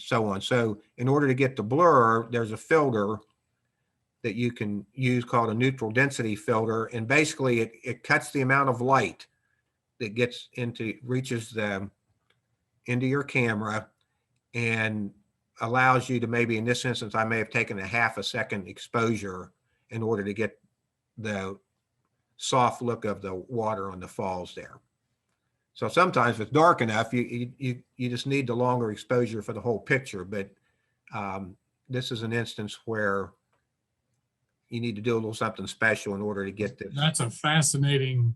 so on. So in order to get the blur, there's a filter that you can use called a neutral density filter. And basically it cuts the amount of light that reaches into your camera and allows you to, maybe in this instance, I may have taken a half a second exposure in order to get the soft look of the water on the falls there. So sometimes if it's dark enough, you just need the longer exposure for the whole picture. But this is an instance where you need to do a little something special in order to get this. That's a fascinating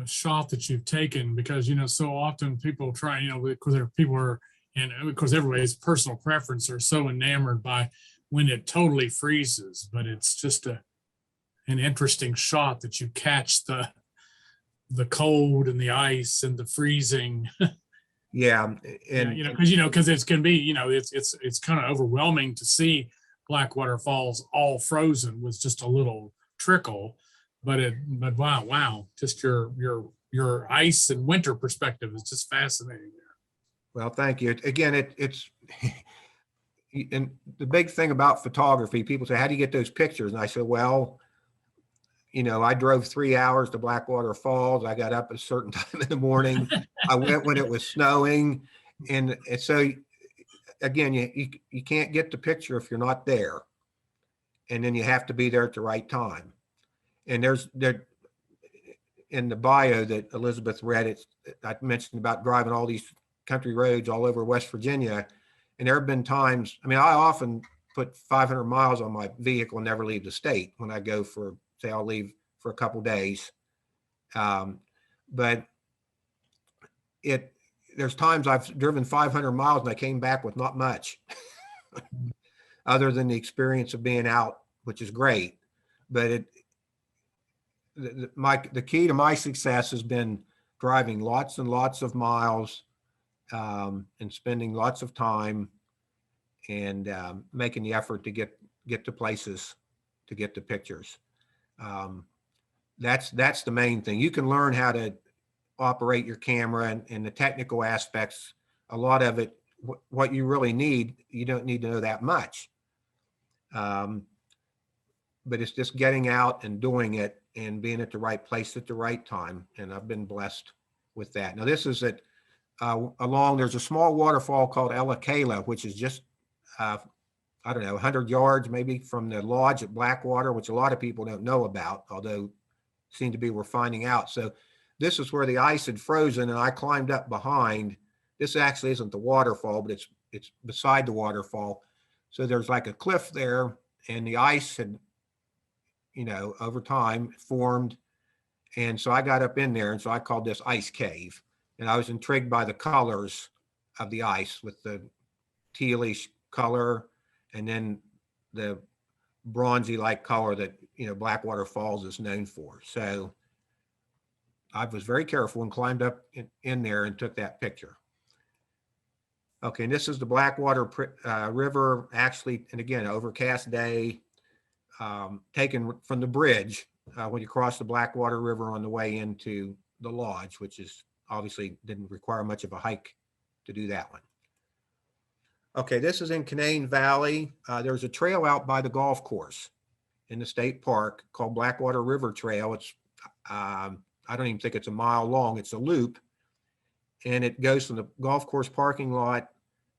shot that you've taken, because, you know, so often people try, you know, because people are, and of course everybody's personal preference, are so enamored by when it totally freezes, but it's just an interesting shot that you catch the cold and the ice and the freezing. Yeah. And because it's can be, you know, it's kind of overwhelming to see Blackwater Falls all frozen with just a little trickle, but wow, just your ice and winter perspective is just fascinating. Well, thank you. Again, it's and the big thing about photography, people say, how do you get those pictures? And I said, well, you know, I drove 3 hours to Blackwater Falls. I got up at a certain time in the morning. I went when it was snowing. And so again, you can't get the picture if you're not there. And then you have to be there at the right time. And there in the bio that Elizabeth read, I mentioned about driving all these country roads all over West Virginia. And there have been times, I mean, I often put 500 miles on my vehicle and never leave the state when I go for, say, I'll leave for a couple days. But there's times I've driven 500 miles and I came back with not much other than the experience of being out, which is great. But the key to my success has been driving lots and lots of miles and spending lots of time and making the effort to get to places to get the pictures. That's the main thing. You can learn how to operate your camera and the technical aspects. A lot of it, what you really need, you don't need to know that much. But it's just getting out and doing it and being at the right place at the right time. And I've been blessed with that. Now this is at there's a small waterfall called Elakela, which is just, I don't know, 100 yards maybe from the lodge at Blackwater, which a lot of people don't know about, although seem to be we're finding out. So this is where the ice had frozen and I climbed up behind. This actually isn't the waterfall, but it's beside the waterfall. So there's like a cliff there and the ice had, you know, over time formed. And so I got up in there, and so I called this ice cave. And I was intrigued by the colors of the ice with the tealish color and then the bronzy like color that, you know, Blackwater Falls is known for. So I was very careful and climbed up in there and took that picture. Okay, and this is the Blackwater River, actually, and again, overcast day, taken from the bridge when you cross the Blackwater River on the way into the lodge, which is obviously didn't require much of a hike to do that one. Okay, this is in Canaan Valley. There's a trail out by the golf course in the state park called Blackwater River Trail. It's, I don't even think it's a mile long. It's a loop. And it goes from the golf course parking lot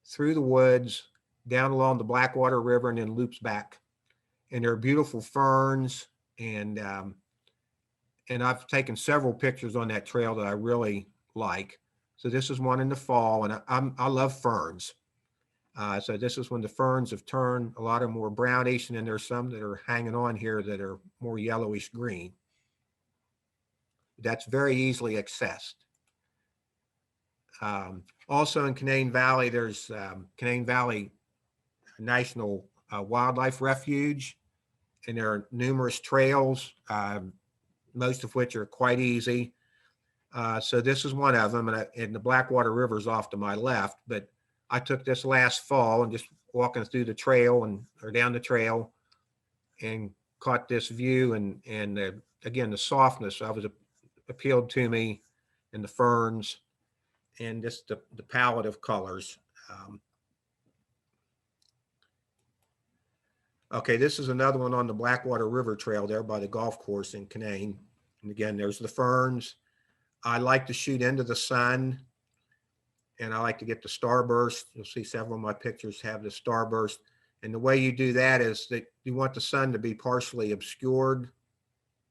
through the woods, down along the Blackwater River, and then loops back. And there are beautiful ferns. And I've taken several pictures on that trail that I really like. So this is one in the fall, and I love ferns. So this is when the ferns have turned a lot of more brownish, and then there's some that are hanging on here that are more yellowish green. That's very easily accessed. Also in Canaan Valley, there's Canaan Valley National Wildlife Refuge, and there are numerous trails, most of which are quite easy. So this is one of them, and the Blackwater River is off to my left, but I took this last fall and just walking through the trail or down the trail and caught this view, and again, the softness of it appealed to me, and the ferns, and just the palette of colors. Okay, this is another one on the Blackwater River Trail there by the golf course in Canaan. And again, there's the ferns. I like to shoot into the sun, and I like to get the starburst. You'll see several of my pictures have the starburst. And the way you do that is that you want the sun to be partially obscured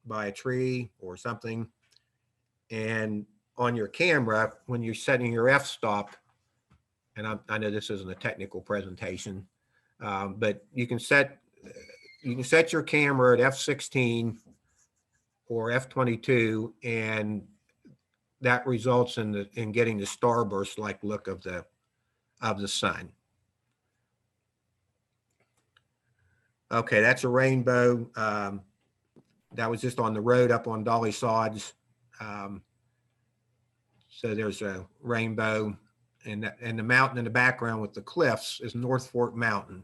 by a tree or something. And on your camera, when you're setting your f-stop, and I know this isn't a technical presentation, but you can set your camera at f16 or f22, and that results in getting the starburst like look of the sun. Okay, that's a rainbow. That was just on the road up on Dolly Sods. So there's a rainbow, and the mountain in the background with the cliffs is North Fork Mountain,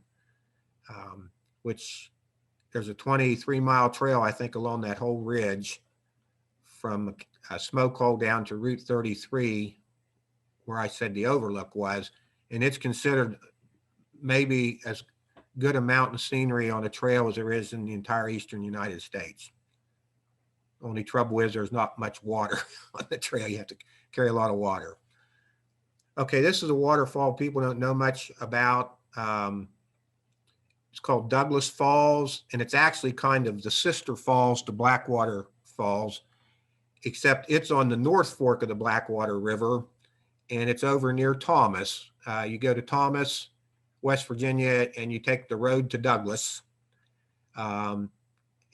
which there's a 23-mile trail, I think, along that whole ridge from Smoke Hole down to Route 33, where I said the overlook was, and it's considered maybe as good a mountain scenery on a trail as there is in the entire eastern United States. Only trouble is there's not much water on the trail. You have to carry a lot of water. Okay, this is a waterfall people don't know much about. It's called Douglas Falls, and it's actually kind of the sister falls to Blackwater Falls, except it's on the North Fork of the Blackwater River, and it's over near Thomas. You go to Thomas, West Virginia, and you take the road to Douglas, and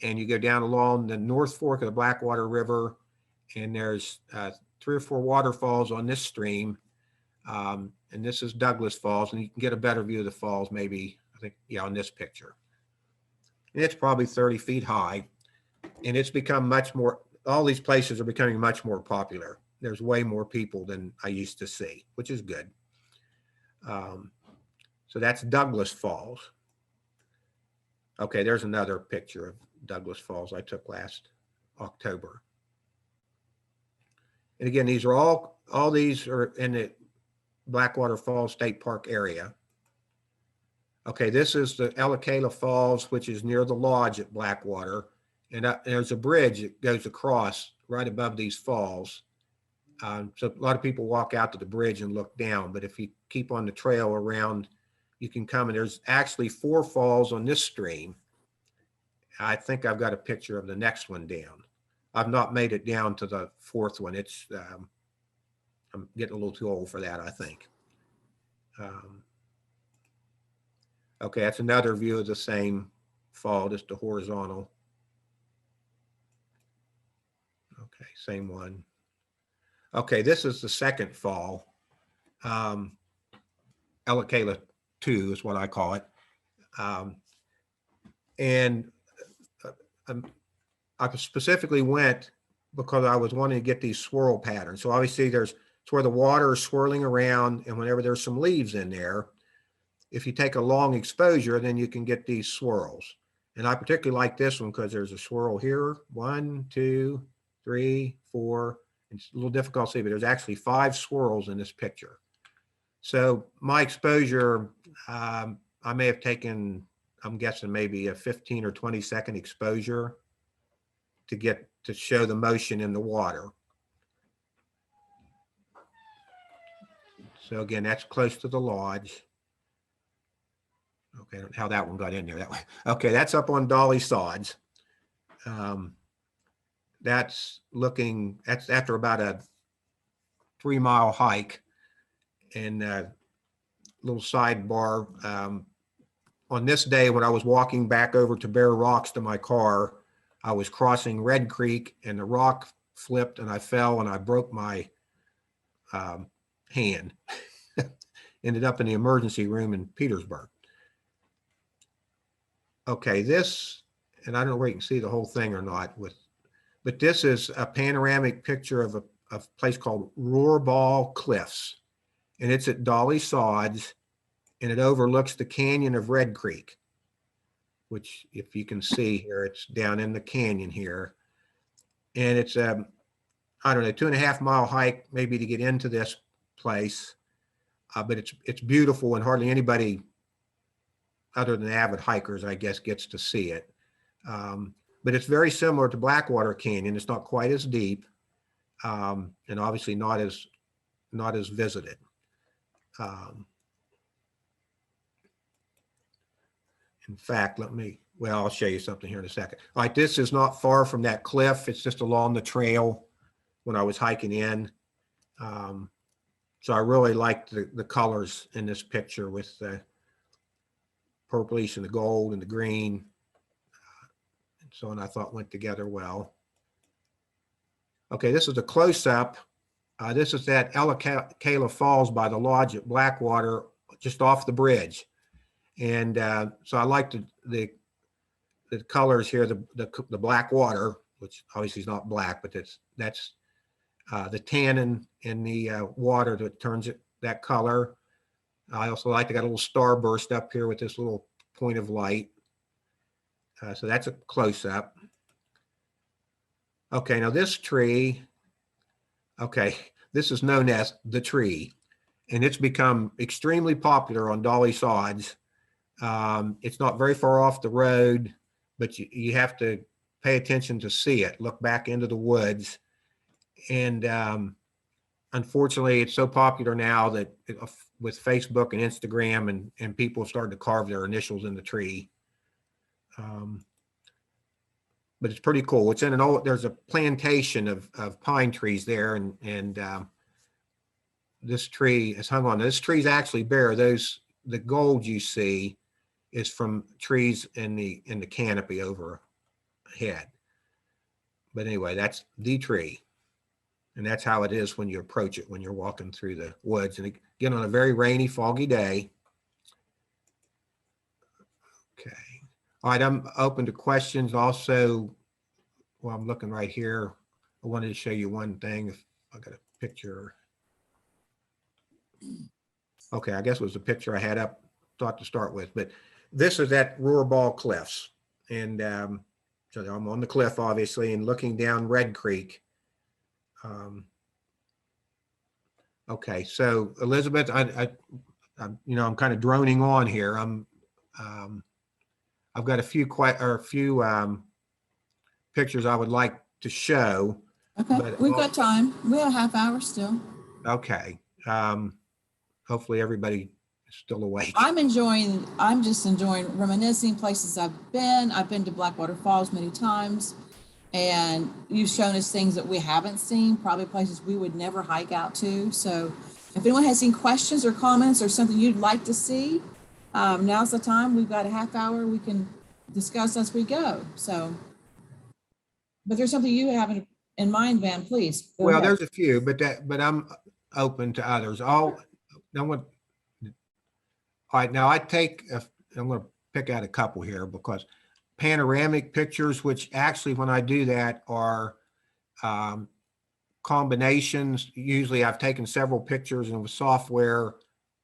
you go down along the North Fork of the Blackwater River, and there's 3 or 4 waterfalls on this stream, and this is Douglas Falls, and you can get a better view of the falls maybe, I think, yeah, on this picture. And it's probably 30 feet high, and it's become much more, all these places are becoming much more popular. There's way more people than I used to see, which is good. So that's Douglas Falls. Okay, there's another picture of Douglas Falls I took last October. And again, these are all these are in the Blackwater Falls State Park area. Okay, this is the Ellicala Falls, which is near the lodge at Blackwater. And there's a bridge that goes across right above these falls. So a lot of people walk out to the bridge and look down, but if you keep on the trail around, you can come, and there's actually 4 falls on this stream. I think I've got a picture of the next one down. I've not made it down to the 4th one. It's, I'm getting a little too old for that, I think. Okay, that's another view of the same fall, just a horizontal. Okay, same one. Okay, this is the second fall. Ellicala 2 is what I call it. And I specifically went because I was wanting to get these swirl patterns. So obviously it's where the water is swirling around, and whenever there's some leaves in there, if you take a long exposure, then you can get these swirls. And I particularly like this one because there's a swirl here. 1, 2, 3, 4. It's a little difficult to see, but there's actually 5 swirls in this picture. So my exposure, I may have taken, I'm guessing maybe a 15 or 20 second exposure to show the motion in the water. So again, that's close to the lodge. Okay, I don't know how that one got in there that way. Okay, that's up on Dolly Sods. That's after about a 3-mile hike. And a little sidebar, on this day when I was walking back over to Bear Rocks to my car, I was crossing Red Creek, and the rock flipped and I fell and I broke my hand. Ended up in the emergency room in Petersburg. Okay, this, and I don't know where you can see the whole thing or not, but this is a panoramic picture of a place called Roorball Cliffs. And it's at Dolly Sods, and it overlooks the canyon of Red Creek. which if you can see here, it's down in the canyon here. And it's I don't know, 2.5 mile hike maybe to get into this place. But it's beautiful, and hardly anybody other than avid hikers, I guess, gets to see it. But it's very similar to Blackwater Canyon. It's not quite as deep, and obviously not as visited. In fact, I'll show you something here in a second. All right, this is not far from that cliff. It's just along the trail when I was hiking in. So I really liked the colors in this picture with the purplish and the gold and the green. And so on, I thought went together well. Okay, this is a close-up. This is at Ellicala Falls by the lodge at Blackwater, just off the bridge. And so I like the colors here, the black water, which obviously is not black, but that's the tannin in the water that turns it that color. I also like they got a little starburst up here with this little point of light. So that's a close-up. Okay, now this tree, okay, this is known as the tree, and it's become extremely popular on Dolly Sods. It's not very far off the road, but you have to pay attention to see it, look back into the woods. And unfortunately, it's so popular now that with Facebook and Instagram and people started to carve their initials in the tree. But it's pretty cool. It's in there's a plantation of pine trees there, and this tree is hung on. This tree's actually bare. The gold you see is from trees in the canopy overhead. But anyway, that's the tree. And that's how it is when you approach it, when you're walking through the woods. And again, on a very rainy, foggy day. Okay. All right, I'm open to questions. Also, well, I'm looking right here. I wanted to show you one thing. If I got a picture. Okay, I guess it was a picture I had up, thought to start with. But this is at Rohrball Cliffs. And so I'm on the cliff, obviously, and looking down Red Creek. Okay, so Elizabeth, I'm kind of droning on here. I've got a few pictures I would like to show. Okay, we've got time. We have a half hour still. Okay. Hopefully everybody is still awake. I'm just enjoying reminiscing places I've been. I've been to Blackwater Falls many times. And you've shown us things that we haven't seen, probably places we would never hike out to. So if anyone has any questions or comments or something you'd like to see, now's the time. We've got a half hour we can discuss as we go. So, but there's something you have in mind, Van, please. Go ahead. There's a few, but I'm open to others. All right, now I'm going to pick out a couple here because panoramic pictures, which actually when I do that are combinations. Usually I've taken several pictures, and with software,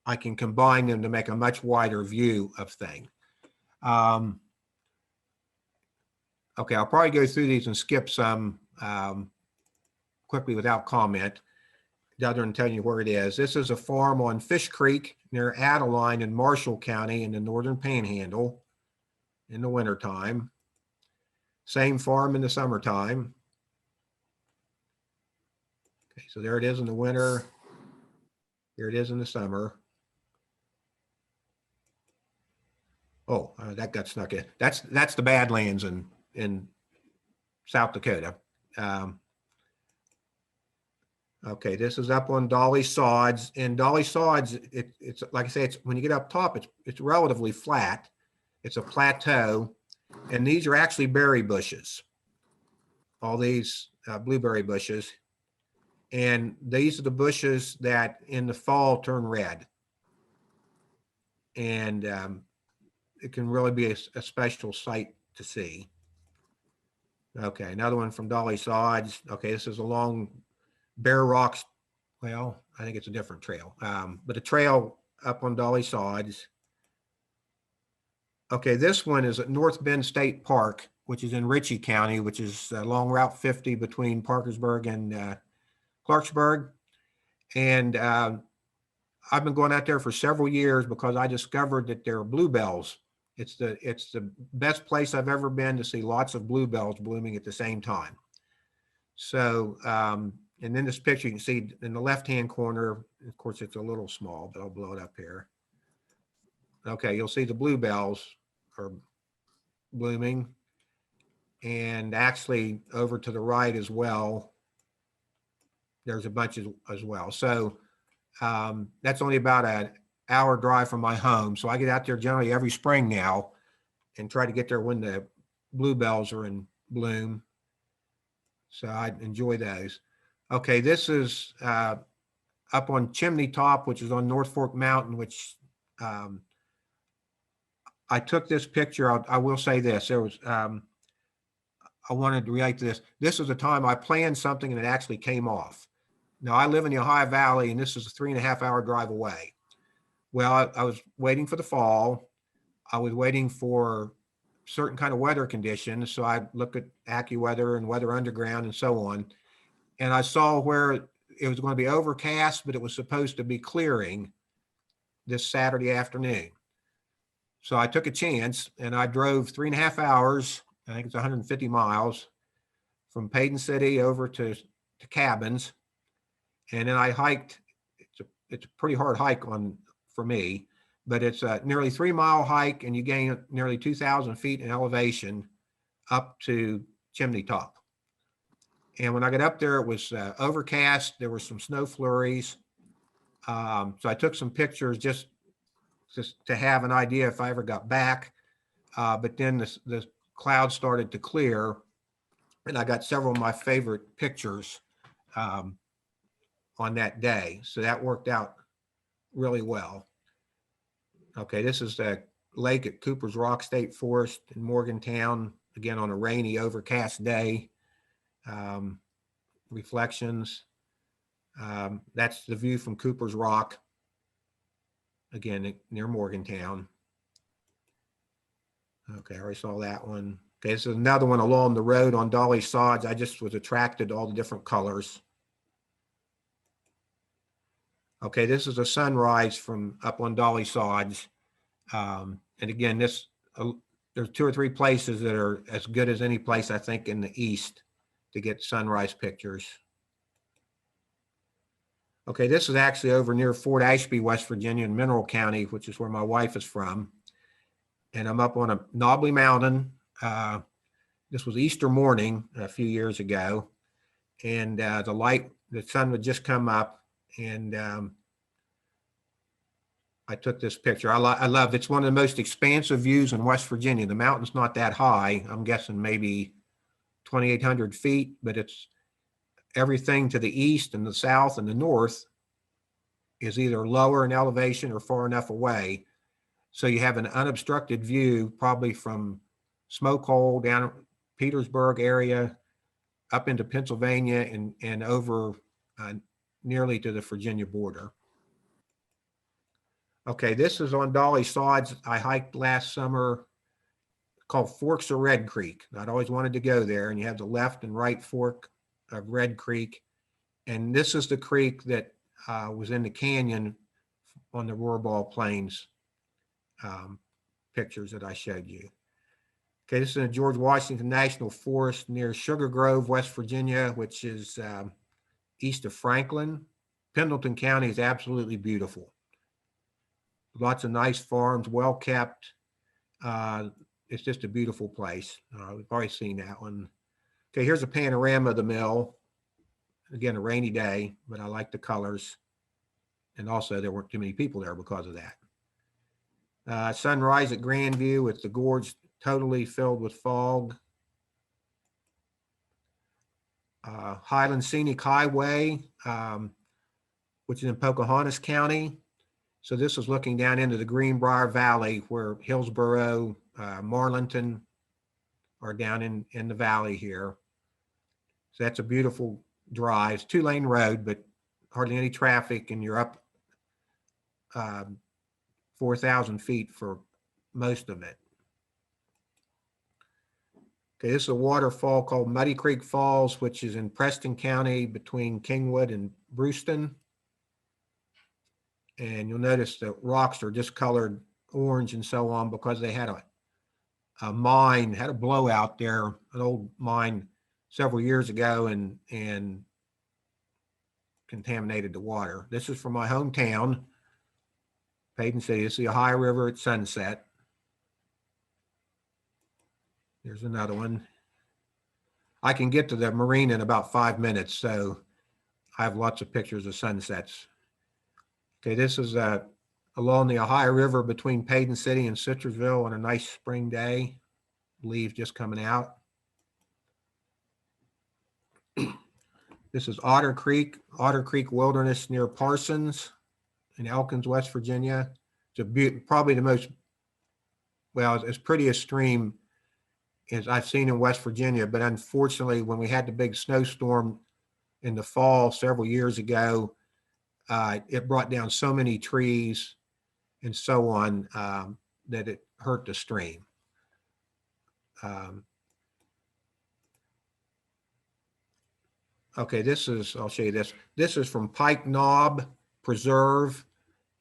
I can combine them to make a much wider view of things. Okay, I'll probably go through these and skip some quickly without comment, other than telling you where it is. This is a farm on Fish Creek near Adeline in Marshall County in the Northern Panhandle in the wintertime. Same farm in the summertime. Okay, so there it is in the winter. Here it is in the summer. Oh, that got snuck in. That's the Badlands in South Dakota. Okay, this is up on Dolly Sods. And Dolly Sods, it's like I say, it's when you get up top, it's relatively flat. It's a plateau, and these are actually berry bushes. All these blueberry bushes, and these are the bushes that in the fall turn red. And it can really be a special sight to see. Okay, another one from Dolly Sods. Okay, this is along Bear Rocks. Well, I think it's a different trail, but a trail up on Dolly Sods. Okay, this one is at North Bend State Park, which is in Ritchie County, which is along Route 50 between Parkersburg and Clarksburg. And I've been going out there for several years because I discovered that there are bluebells. It's the best place I've ever been to see lots of bluebells blooming at the same time. So, and in this picture, you can see in the left-hand corner, of course, it's a little small, but I'll blow it up here. Okay, you'll see the bluebells are blooming. And actually over to the right as well, there's a bunch as well. So that's only about an hour drive from my home. So I get out there generally every spring now and try to get there when the bluebells are in bloom. So I enjoy those. Okay, this is up on Chimney Top, which is on North Fork Mountain, which I took this picture. I will say this. There was, I wanted to relate to this. This is the time I planned something and it actually came off. Now I live in the Ohio Valley and this is a 3.5 hour drive away. Well, I was waiting for the fall. I was waiting for certain kind of weather conditions. So I looked at AccuWeather and Weather Underground and so on. And I saw where it was going to be overcast, but it was supposed to be clearing this Saturday afternoon. So I took a chance and I drove 3.5 hours. I think it's 150 miles from Paden City over to Cabins. And then I hiked, it's a pretty hard hike for me, but it's a nearly 3-mile hike and you gain nearly 2,000 feet in elevation up to Chimney Top. And when I got up there, it was overcast. There were some snow flurries. So I took some pictures just to have an idea if I ever got back. But then the clouds started to clear and I got several of my favorite pictures on that day. So that worked out really well. Okay, this is the lake at Cooper's Rock State Forest in Morgantown, again on a rainy, overcast day. Reflections. That's the view from Cooper's Rock, again near Morgantown. Okay, I already saw that one. Okay, this is another one along the road on Dolly Sods. I just was attracted to all the different colors. Okay, this is a sunrise from up on Dolly Sods. And again, there's 2 or 3 places that are as good as any place, I think, in the East to get sunrise pictures. Okay, this is actually over near Fort Ashby, West Virginia in Mineral County, which is where my wife is from. And I'm up on a knobbly mountain. This was Easter morning a few years ago. And the sun would just come up and I took this picture. I love, it's one of the most expansive views in West Virginia. The mountain's not that high. I'm guessing maybe 2,800 feet, but it's everything to the east and the south and the north is either lower in elevation or far enough away. So you have an unobstructed view probably from Smoke Hole down Petersburg area up into Pennsylvania and over nearly to the Virginia border. Okay, this is on Dolly Sods. I hiked last summer, called Forks of Red Creek. I'd always wanted to go there, and you have the left and right fork of Red Creek. And this is the creek that was in the canyon on the Rohrbal Plains pictures that I showed you. Okay, this is in the George Washington National Forest near Sugar Grove, West Virginia, which is east of Franklin. Pendleton County is absolutely beautiful. Lots of nice farms, well kept. It's just a beautiful place. We've already seen that one. Okay, here's a panorama of the mill. Again, a rainy day, but I like the colors. And also there weren't too many people there because of that. Sunrise at Grandview with the gorge totally filled with fog. Highland Scenic Highway, which is in Pocahontas County. So this is looking down into the Greenbrier Valley where Hillsborough, Marlinton are down in the valley here. So that's a beautiful drive. It's 2-lane road, but hardly any traffic, and you're up 4,000 feet for most of it. Okay, this is a waterfall called Muddy Creek Falls, which is in Preston County between Kingwood and Brewston. And you'll notice the rocks are discolored orange and so on because they had a mine, had a blowout there, an old mine several years ago and contaminated the water. This is from my hometown, Paden City. This is the Ohio River at sunset. Here's another one. I can get to the marina in about 5 minutes, so I have lots of pictures of sunsets. Okay, this is along the Ohio River between Paden City and Citrusville on a nice spring day. Leaves just coming out. This is Otter Creek Wilderness near Parsons in Elkins, West Virginia. It's probably the most, well, as pretty a stream as I've seen in West Virginia, but unfortunately, when we had the big snowstorm in the fall several years ago, it brought down so many trees and so on that it hurt the stream. Okay, I'll show you this. This is from Pike Knob Preserve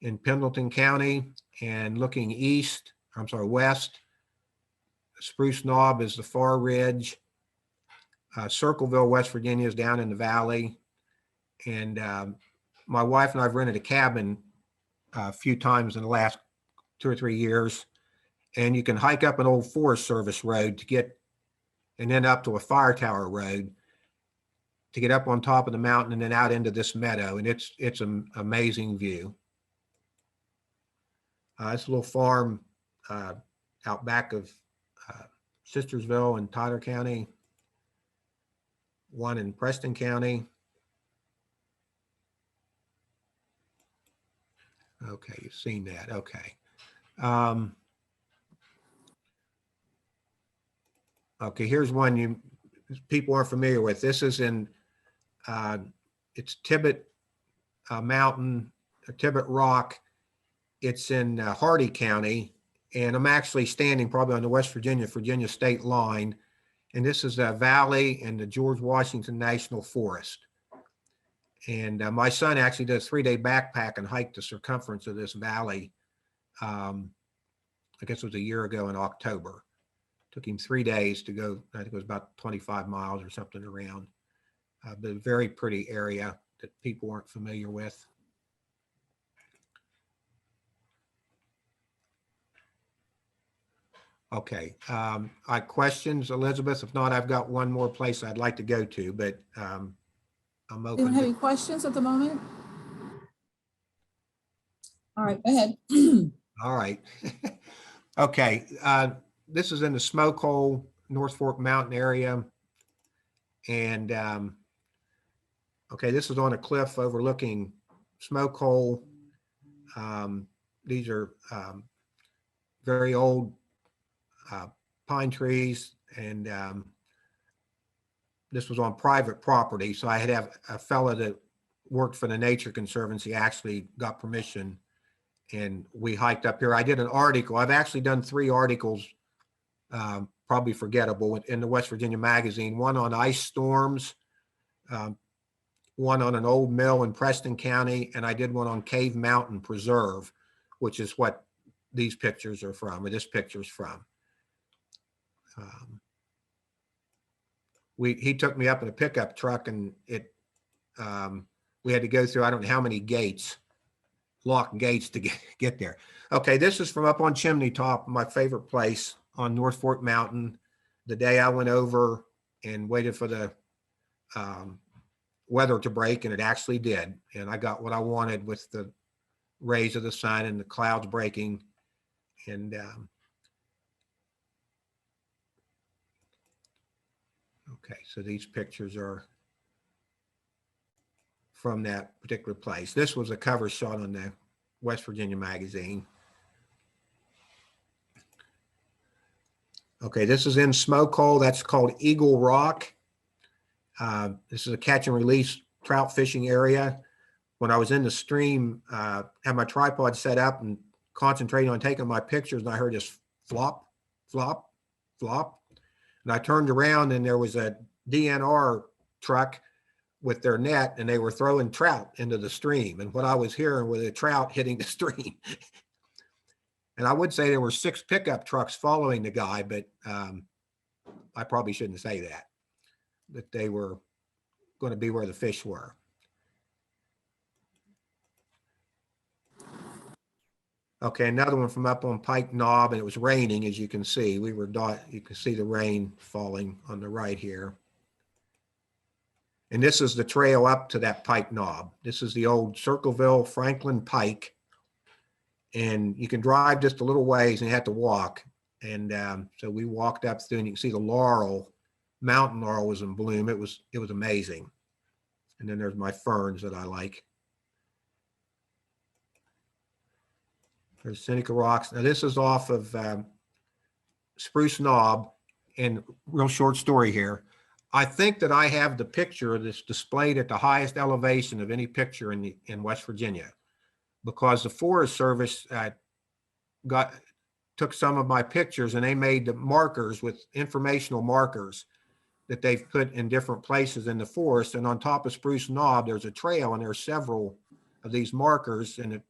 in Pendleton County, and looking west. Spruce Knob is the far ridge. Circleville, West Virginia is down in the valley. And my wife and I have rented a cabin a few times in the last 2 or 3 years. And you can hike up an old Forest Service road and then up to a fire tower road to get up on top of the mountain and then out into this meadow. And it's an amazing view. It's a little farm out back of Sistersville in Tyler County, one in Preston County. Okay, you've seen that. Okay. Okay, here's one people aren't familiar with. This is in, it's Tibbet Mountain, Tibbet Rock. It's in Hardy County. And I'm actually standing probably on the West Virginia state line. And this is a valley in the George Washington National Forest. And my son actually did a 3-day backpack and hiked the circumference of this valley. I guess it was a year ago in October. Took him 3 days to go. I think it was about 25 miles or something around. But a very pretty area that people aren't familiar with. Okay, questions, Elizabeth? If not, I've got one more place I'd like to go to, but I'm open. Anyone have any questions at the moment? All right, go ahead. All right. Okay, this is in the Smoke Hole, North Fork Mountain area. And okay, this is on a cliff overlooking Smoke Hole. These are very old pine trees, and this was on private property. So I had a fellow that worked for the Nature Conservancy actually got permission, and we hiked up here. I did an article. I've actually done 3 articles, probably forgettable, in the West Virginia Magazine. One on ice storms, one on an old mill in Preston County, and I did one on Cave Mountain Preserve, which is what these pictures are from, or this picture's from. He took me up in a pickup truck, and we had to go through, I don't know how many locked gates to get there. Okay, this is from up on Chimney Top, my favorite place on North Fork Mountain. The day I went over and waited for the weather to break, and it actually did. And I got what I wanted with the rays of the sun and the clouds breaking. And okay, so these pictures are from that particular place. This was a cover shot on the West Virginia Magazine. Okay, this is in Smoke Hole. That's called Eagle Rock. This is a catch and release trout fishing area. When I was in the stream, had my tripod set up and concentrating on taking my pictures, and I heard this flop, flop, flop. And I turned around and there was a DNR truck with their net, and they were throwing trout into the stream. And what I was hearing were the trout hitting the stream. And I would say there were 6 pickup trucks following the guy, but I probably shouldn't say that, that they were going to be where the fish were. Okay, another one from up on Pike Knob, and it was raining, as you can see. You can see the rain falling on the right here. And this is the trail up to that Pike Knob. This is the old Circleville Franklin Pike. And you can drive just a little ways and you have to walk. And so we walked up through, and you can see the laurel, mountain laurel was in bloom. It was amazing. And then there's my ferns that I like. There's Seneca Rocks. Now this is off of Spruce Knob. And real short story here. I think that I have the picture that's displayed at the highest elevation of any picture in West Virginia, because the Forest Service took some of my pictures and they made the markers with informational markers that they've put in different places in the forest. And on top of Spruce Knob, there's a trail, and there's several of these markers, and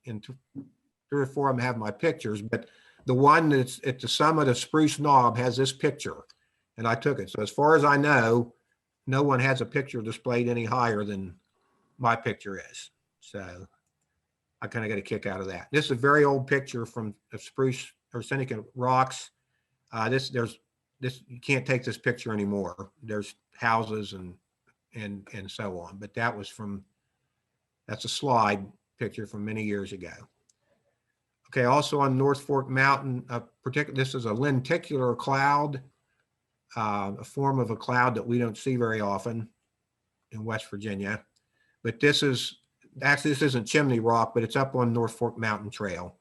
3 or 4 of them have my pictures, but the one that's at the summit of Spruce Knob has this picture, and I took it. So as far as I know, no one has a picture displayed any higher than my picture is. So I kind of got a kick out of that. This is a very old picture from Spruce or Seneca Rocks. You can't take this picture anymore. There's houses and so on, but that's a slide picture from many years ago. Okay, also on North Fork Mountain, this is a lenticular cloud, a form of a cloud that we don't see very often in West Virginia. But this isn't Chimney Rock, but it's up on North Fork Mountain Trail.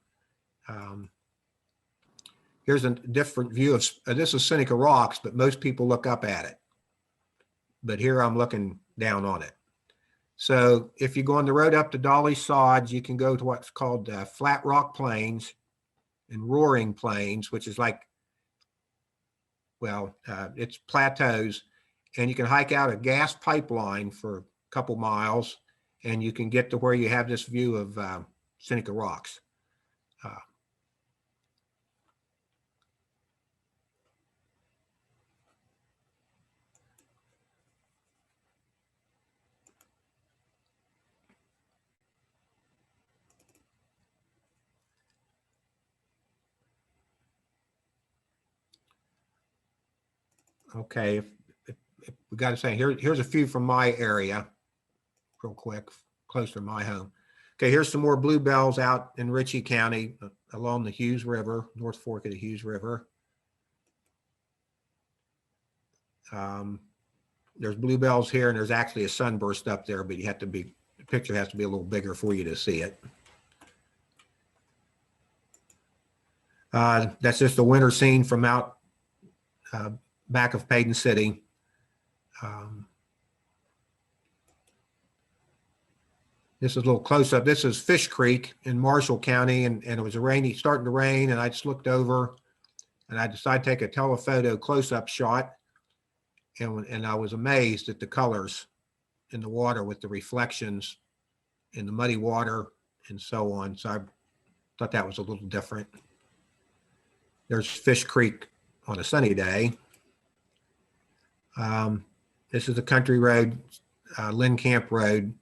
Here's a different view of, this is Seneca Rocks, but most people look up at it. But here I'm looking down on it. So if you go on the road up to Dolly Sods, you can go to what's called Flat Rock Plains and Roaring Plains, which is like, well, it's plateaus, and you can hike out a gas pipeline for a couple miles, and you can get to where you have this view of Seneca Rocks. Okay, if we got to say, here's a few from my area, real quick, close to my home. Okay, here's some more bluebells out in Ritchie County along the Hughes River, North Fork of the Hughes River. There's bluebells here, and there's actually a sunburst up there, but the picture has to be a little bigger for you to see it. That's just a winter scene from out back of Paden City. This is a little close up. This is Fish Creek in Marshall County, and it was starting to rain, and I just looked over and I decided to take a telephoto close-up shot, and I was amazed at the colors in the water with the reflections in the muddy water and so on. So I thought that was a little different. There's Fish Creek on a sunny day. This is a country road, Lynn Camp Road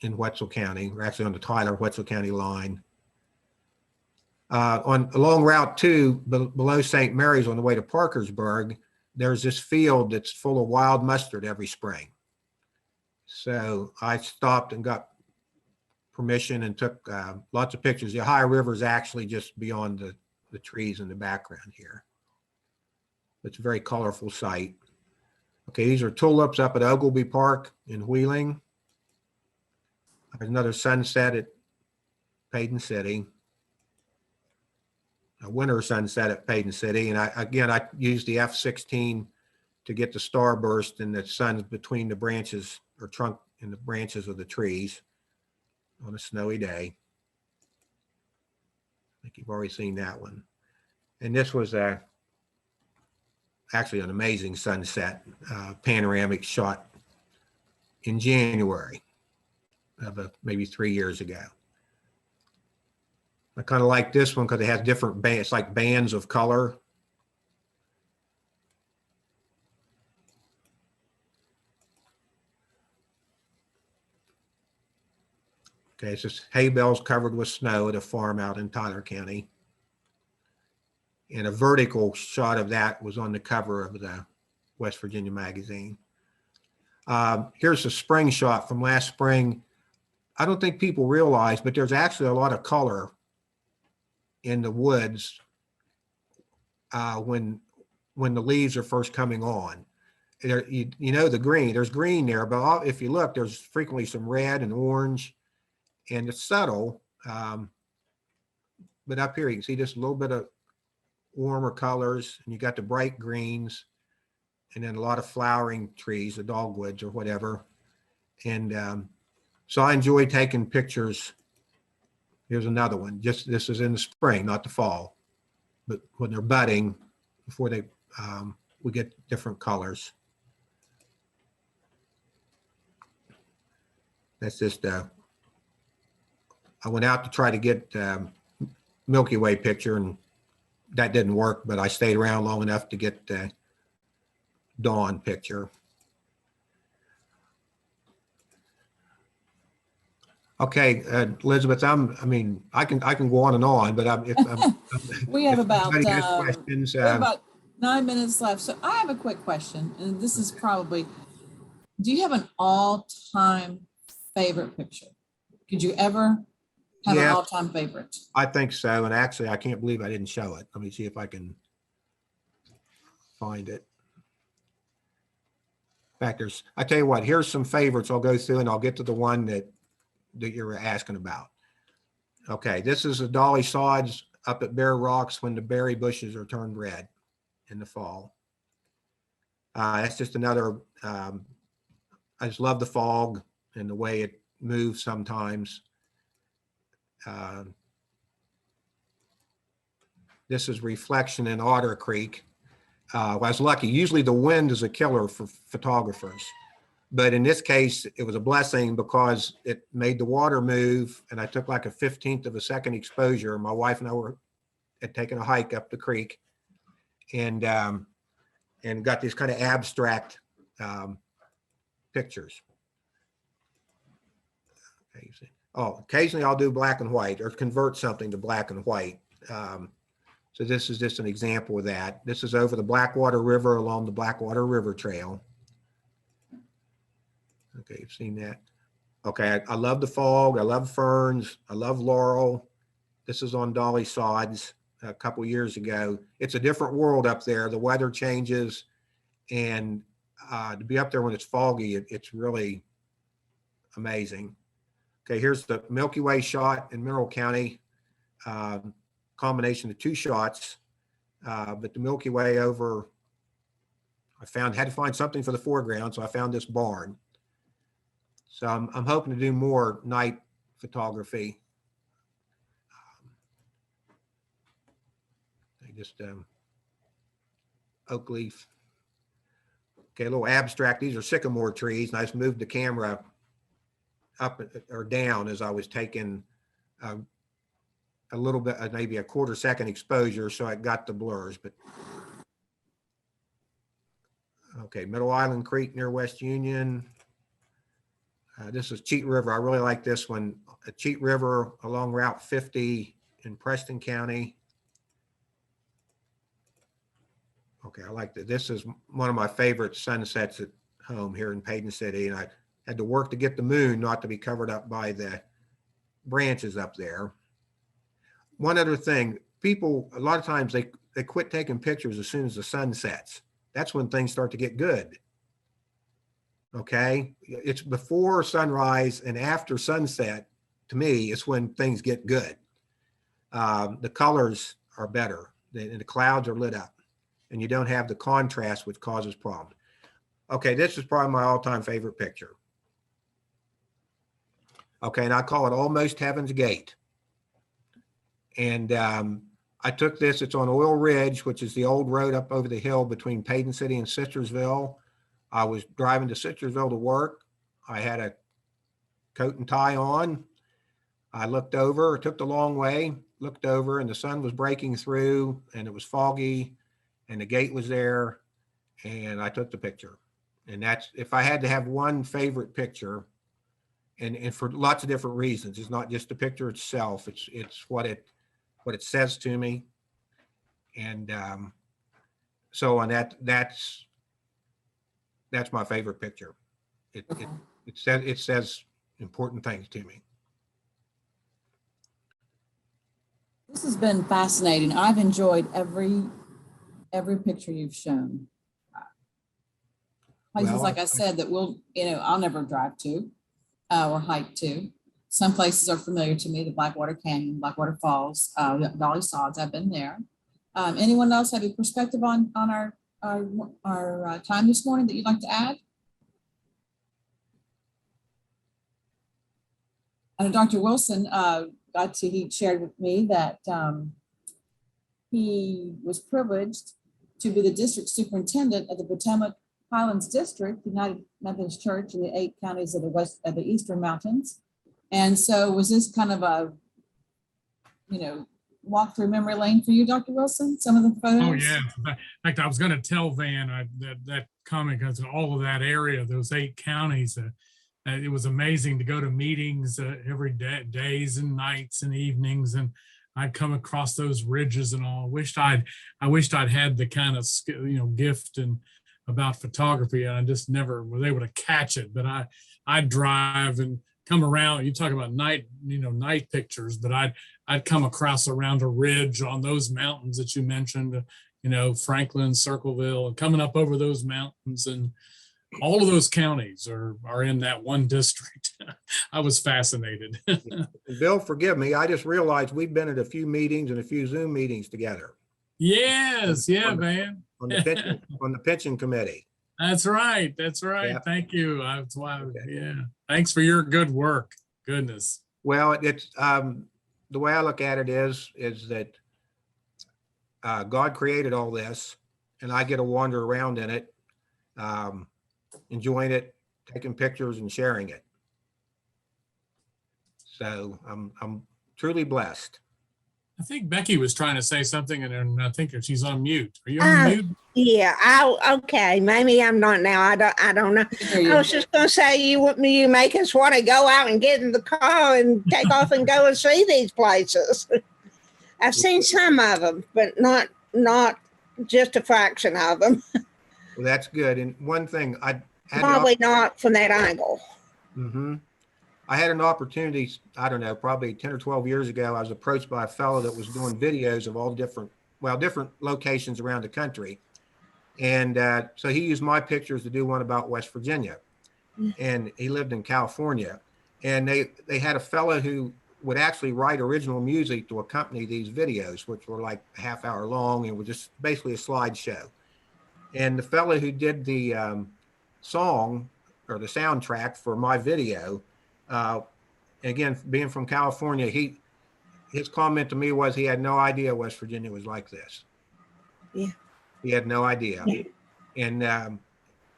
in Wetzel County. We're actually on the Tyler-Wetzel County line. Along Route 2, below St. Mary's on the way to Parkersburg, there's this field that's full of wild mustard every spring. So I stopped and got permission and took lots of pictures. The Ohio River is actually just beyond the trees in the background here. It's a very colorful site. Okay, these are tulips up at Ogilby Park in Wheeling. There's another sunset at Paden City. A winter sunset at Paden City. And I used the F-16 to get the starburst and the sun between the branches or trunk and the branches of the trees on a snowy day. I think you've already seen that one. And this was actually an amazing sunset, panoramic shot in January of maybe 3 years ago. I kind of like this one because it has different bands, it's like bands of color. Okay, it's just hay bales covered with snow at a farm out in Tyler County. And a vertical shot of that was on the cover of the West Virginia magazine. Here's a spring shot from last spring. I don't think people realize, but there's actually a lot of color in the woods when the leaves are first coming on. There, you know the green, there's green there, but if you look, there's frequently some red and orange, and it's subtle. But up here, you can see just a little bit of warmer colors, and you got the bright greens, and then a lot of flowering trees, the dogwoods or whatever. And so I enjoy taking pictures. Here's another one. Just this is in the spring, not the fall, but when they're budding, before they we get different colors. That's just I went out to try to get Milky Way picture, and that didn't work, but I stayed around long enough to get the dawn picture. Okay, Elizabeth, I can go on and on, but We have about, anybody has questions, we have about 9 minutes left. So I have a quick question, and this is probably, do you have an all-time favorite picture? Could you ever have an Yeah. all-time favorite? I think so, and actually, I can't believe I didn't show it. Let me see if I can find it. In fact, I tell you what, here's some favorites I'll go through, and I'll get to the one that you were asking about. Okay, this is the Dolly sods up at Bear Rocks when the berry bushes are turned red in the fall. That's just another, I just love the fog and the way it moves sometimes. This is reflection in Otter Creek. I was lucky. Usually the wind is a killer for photographers, but in this case, it was a blessing because it made the water move, and I took like a 15th of a second exposure. My wife and I had taken a hike up the creek, and got these kind of abstract pictures. Okay, you see. Oh, occasionally I'll do black and white or convert something to black and white. So this is just an example of that. This is over the Blackwater River along the Blackwater River Trail. Okay, you've seen that. Okay, I love the fog. I love ferns. I love laurel. This is on Dolly sods a couple years ago. It's a different world up there. The weather changes, and to be up there when it's foggy, it's really amazing. Okay, here's the Milky Way shot in Mineral County. Combination of two shots, but the Milky Way over, had to find something for the foreground, so I found this barn. So I'm hoping to do more night photography. Oak leaf. Okay, a little abstract. These are sycamore trees, and I just moved the camera up or down as I was taking a little bit, maybe a quarter second exposure, so I got the blurs. But okay, Middle Island Creek near West Union. This is Cheat River. I really like this one. Cheat River along Route 50 in Preston County. Okay, I like that. This is one of my favorite sunsets at home here in Paden City, and I had to work to get the moon not to be covered up by the branches up there. One other thing, people, a lot of times they quit taking pictures as soon as the sun sets. That's when things start to get good. Okay, it's before sunrise and after sunset, to me, it's when things get good. The colors are better, and the clouds are lit up, and you don't have the contrast which causes problems. Okay, this is probably my all-time favorite picture. Okay, and I call it Almost Heaven's Gate. And I took this, it's on Oil Ridge, which is the old road up over the hill between Paden City and Sistersville. I was driving to Sistersville to work. I had a coat and tie on. I looked over, took the long way, looked over, and the sun was breaking through, and it was foggy, and the gate was there, and I took the picture. And that's, if I had to have one favorite picture, and for lots of different reasons, it's not just the picture itself, it's what it says to me. And so on that's my favorite picture. It says important things to me. This has been fascinating. I've enjoyed every picture you've shown. Places, Well, like I said, that I'll never drive to or hike to. Some places are familiar to me, the Blackwater Canyon, Blackwater Falls, Dolly Sods, I've been there. Anyone else have a perspective on our time this morning that you'd like to add? And Dr. Wilson, he shared with me that he was privileged to be the district superintendent of the Potomac Highlands District, United Methodist Church in the 8 counties of the Eastern Mountains. And so was this kind of a, walk through memory lane for you, Dr. Wilson? Some of the photos? Oh, yeah. In fact, I was going to tell Van that comment, because all of that area, those 8 counties, it was amazing to go to meetings every day, days and nights and evenings, and I'd come across those ridges and all. I wished I'd had the kind of gift and about photography, and I just never was able to catch it. But I'd drive and come around. You talk about night pictures, but I'd come across around a ridge on those mountains that you mentioned, Franklin, Circleville, and coming up over those mountains, and all of those counties are in that one district. I was fascinated. Bill, forgive me. I just realized we've been at a few meetings and a few Zoom meetings together. Yes, yeah, man. On the pension committee. That's right. Yeah. Thank you. That's why. Okay. Yeah. Thanks for your good work. Goodness. Well, it's the way I look at it is that God created all this, and I get to wander around in it, enjoying it, taking pictures and sharing it. So I'm truly blessed. I think Becky was trying to say something, and I think she's on mute. Are you on mute? Yeah. Okay. Maybe I'm not now. I don't know. I was just going to say you make us want to go out and get in the car and take off and go and see these places. I've seen some of them, but not just a fraction of them. Well, that's good. And one thing probably not from that angle. Mm-hmm. I had an opportunity, I don't know, probably 10 or 12 years ago. I was approached by a fellow that was doing videos of all different locations around the country. And so he used my pictures to do one about West Virginia. And he lived in California. And they had a fellow who would actually write original music to accompany these videos, which were like a half hour long and were just basically a slideshow. And the fellow who did the song or the soundtrack for my video, again, being from California, his comment to me was he had no idea West Virginia was like this. Yeah. He had no idea. Yeah. And a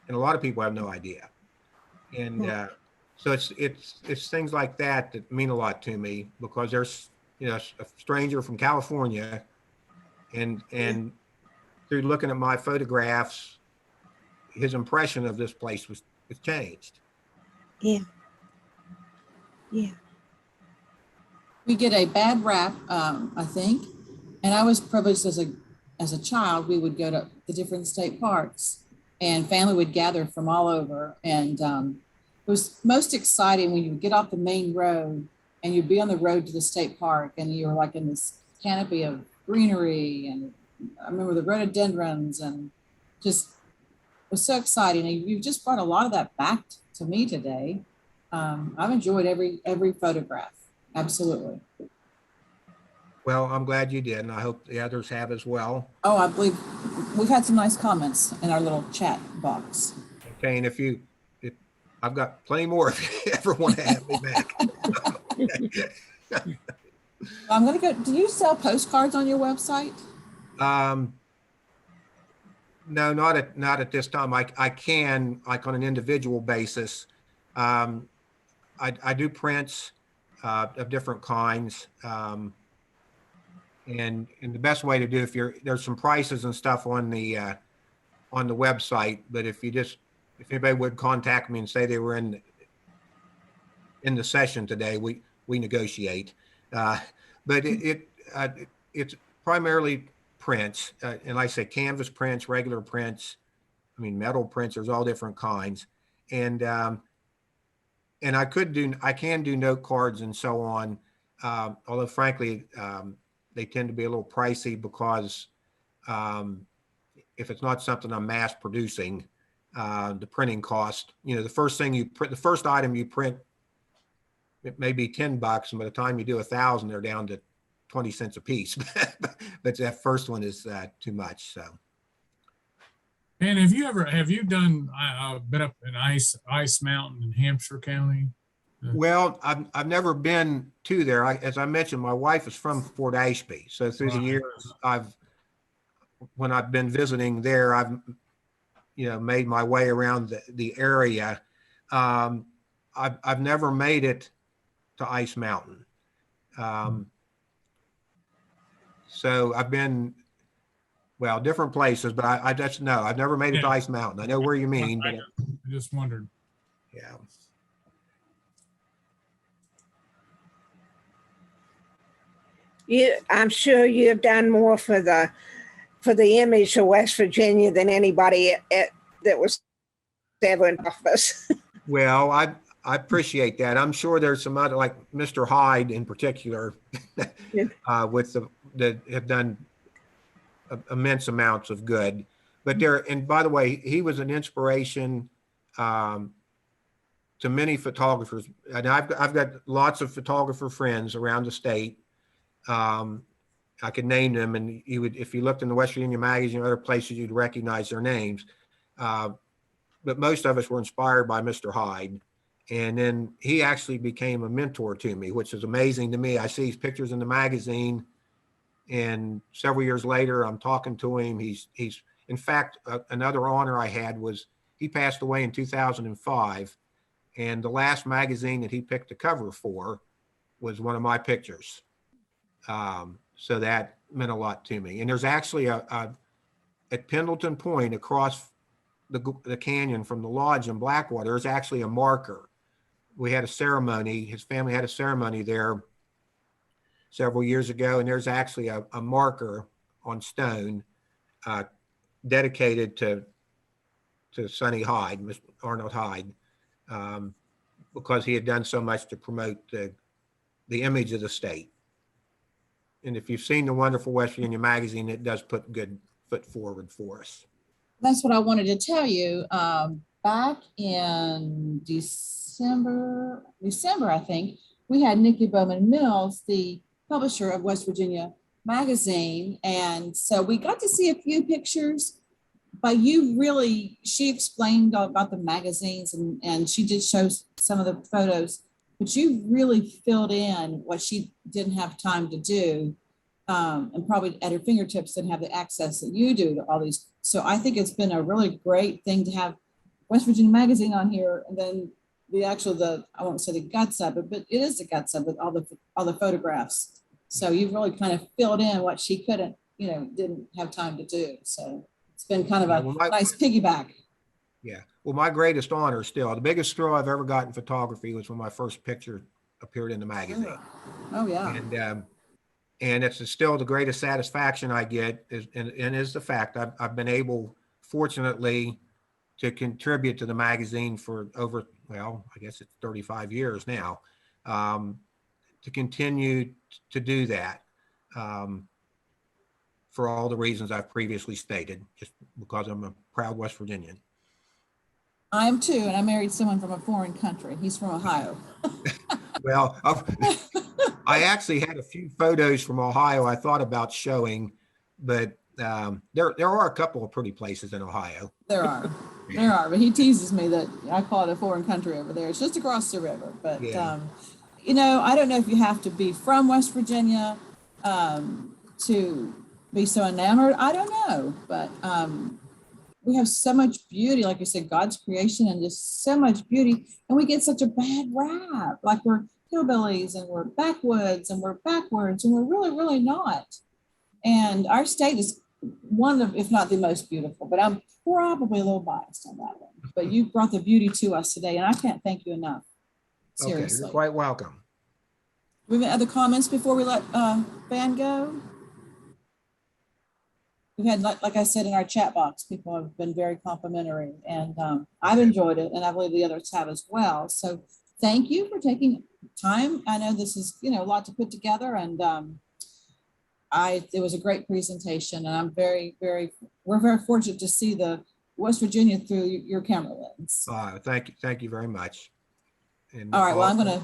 lot of people have no idea. And so it's things like that mean a lot to me, because there's a stranger from California, and through looking at my photographs, his impression of this place was changed. Yeah. Yeah. We get a bad rap, I think, and I was privileged as a child. We would go to the different state parks, and family would gather from all over. And it was most exciting when you would get off the main road and you'd be on the road to the state park, and you were like in this canopy of greenery. And I remember the rhododendrons, and just it was so exciting. And you just brought a lot of that back to me today. I've enjoyed every photograph. Absolutely. Well, I'm glad you did, and I hope the others have as well. Oh, I believe we've had some nice comments in our little chat box. Okay, and if I've got plenty more if you ever want to have me back. I'm gonna go, do you sell postcards on your website? No, not at this time. I can, like on an individual basis. I do prints of different kinds. And the best way to do, there's some prices and stuff on the website, but if anybody would contact me and say they were in the session today, we negotiate. But it's primarily prints, and like I say, canvas prints, regular prints, I mean, metal prints, there's all different kinds. And I can do note cards and so on. Although frankly, they tend to be a little pricey because if it's not something I'm mass producing, the printing cost, the first thing you print, the first item you print, it may be $10, and by the time you do 1,000, they're down to 20 cents a piece. But that first one is too much. So. And have you been up in Ice Mountain in Hampshire County? Well, I've never been to there. As I mentioned, my wife is from Fort Ashby. So through the years, when I've been visiting there, I've, made my way around the area. I've never made it to Ice Mountain. So I've been, different places, but I just know I've never made it to Ice Mountain. I know where you mean. I just wondered. Yeah. I'm sure you have done more for the image of West Virginia than anybody that was ever in office. Well, I appreciate that. I'm sure there's some other, like Mr. Hyde in particular, that have done immense amounts of good. But and by the way, he was an inspiration to many photographers. And I've got lots of photographer friends around the state. I could name them, and if you looked in the West Virginia Magazine or other places, you'd recognize their names. But most of us were inspired by Mr. Hyde. And then he actually became a mentor to me, which is amazing to me. I see his pictures in the magazine, and several years later, I'm talking to him. He's in fact, another honor I had was he passed away in 2005. And the last magazine that he picked the cover for was one of my pictures. So that meant a lot to me. And there's actually at Pendleton Point across the canyon from the lodge in Blackwater, there's actually a marker. We had a ceremony, his family had a ceremony there several years ago, and there's actually a marker on stone dedicated to Sonny Hyde, Mr. Arnold Hyde, because he had done so much to promote the image of the state. And if you've seen the wonderful West Virginia Magazine, it does put good foot forward for us. That's what I wanted to tell you. Back in December, I think, we had Nikki Bowman Mills, the publisher of West Virginia Magazine. And so we got to see a few pictures, but she explained all about the magazines and she did show some of the photos, but you really filled in what she didn't have time to do. And probably at her fingertips didn't have the access that you do to all these. So I think it's been a really great thing to have West Virginia Magazine on here, and then I won't say the guts of it, but it is the guts of it, all the photographs. So you've really kind of filled in what she couldn't, didn't have time to do. So it's been kind of a nice piggyback. Yeah. Well, my greatest honor still, the biggest thrill I've ever got in photography was when my first picture appeared in the magazine. Oh yeah. And it's still the greatest satisfaction I get is the fact I've been able, fortunately, to contribute to the magazine for over, I guess it's 35 years now, to continue to do that for all the reasons I've previously stated, just because I'm a proud West Virginian. I am too, and I married someone from a foreign country. He's from Ohio. Well, I actually had a few photos from Ohio I thought about showing, but there are a couple of pretty places in Ohio. There are, but he teases me that I call it a foreign country over there. It's just across the river, but yeah. you know, I don't know if you have to be from West Virginia to be so enamored. I don't know, but we have so much beauty, like you said, God's creation, and just so much beauty, and we get such a bad rap, like we're hillbillies and we're backwoods and we're backwards, and we're really, really not. And our state is one of, if not the most beautiful, but I'm probably a little biased on that one. But you brought the beauty to us today, and I can't thank you enough. Okay, Seriously. you're quite welcome. We have other comments before we let Van go? We've had, like I said in our chat box, people have been very complimentary, and I've enjoyed it, and I believe the others have as well. So thank you for taking time. I know this is, you know, a lot to put together, and it was a great presentation, and I'm we're very fortunate to see the West Virginia through your camera lens. Thank you very much. And All right, well, I'm gonna.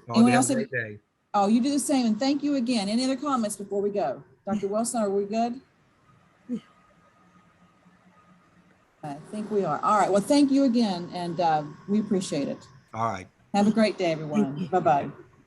Anyone else have a great day. Oh, you do the same, and thank you again. Any other comments before we go? Dr. Wilson, are we good? I think we are. All right, well, thank you again, and we appreciate it. All right. Have a great day, everyone. Bye-bye.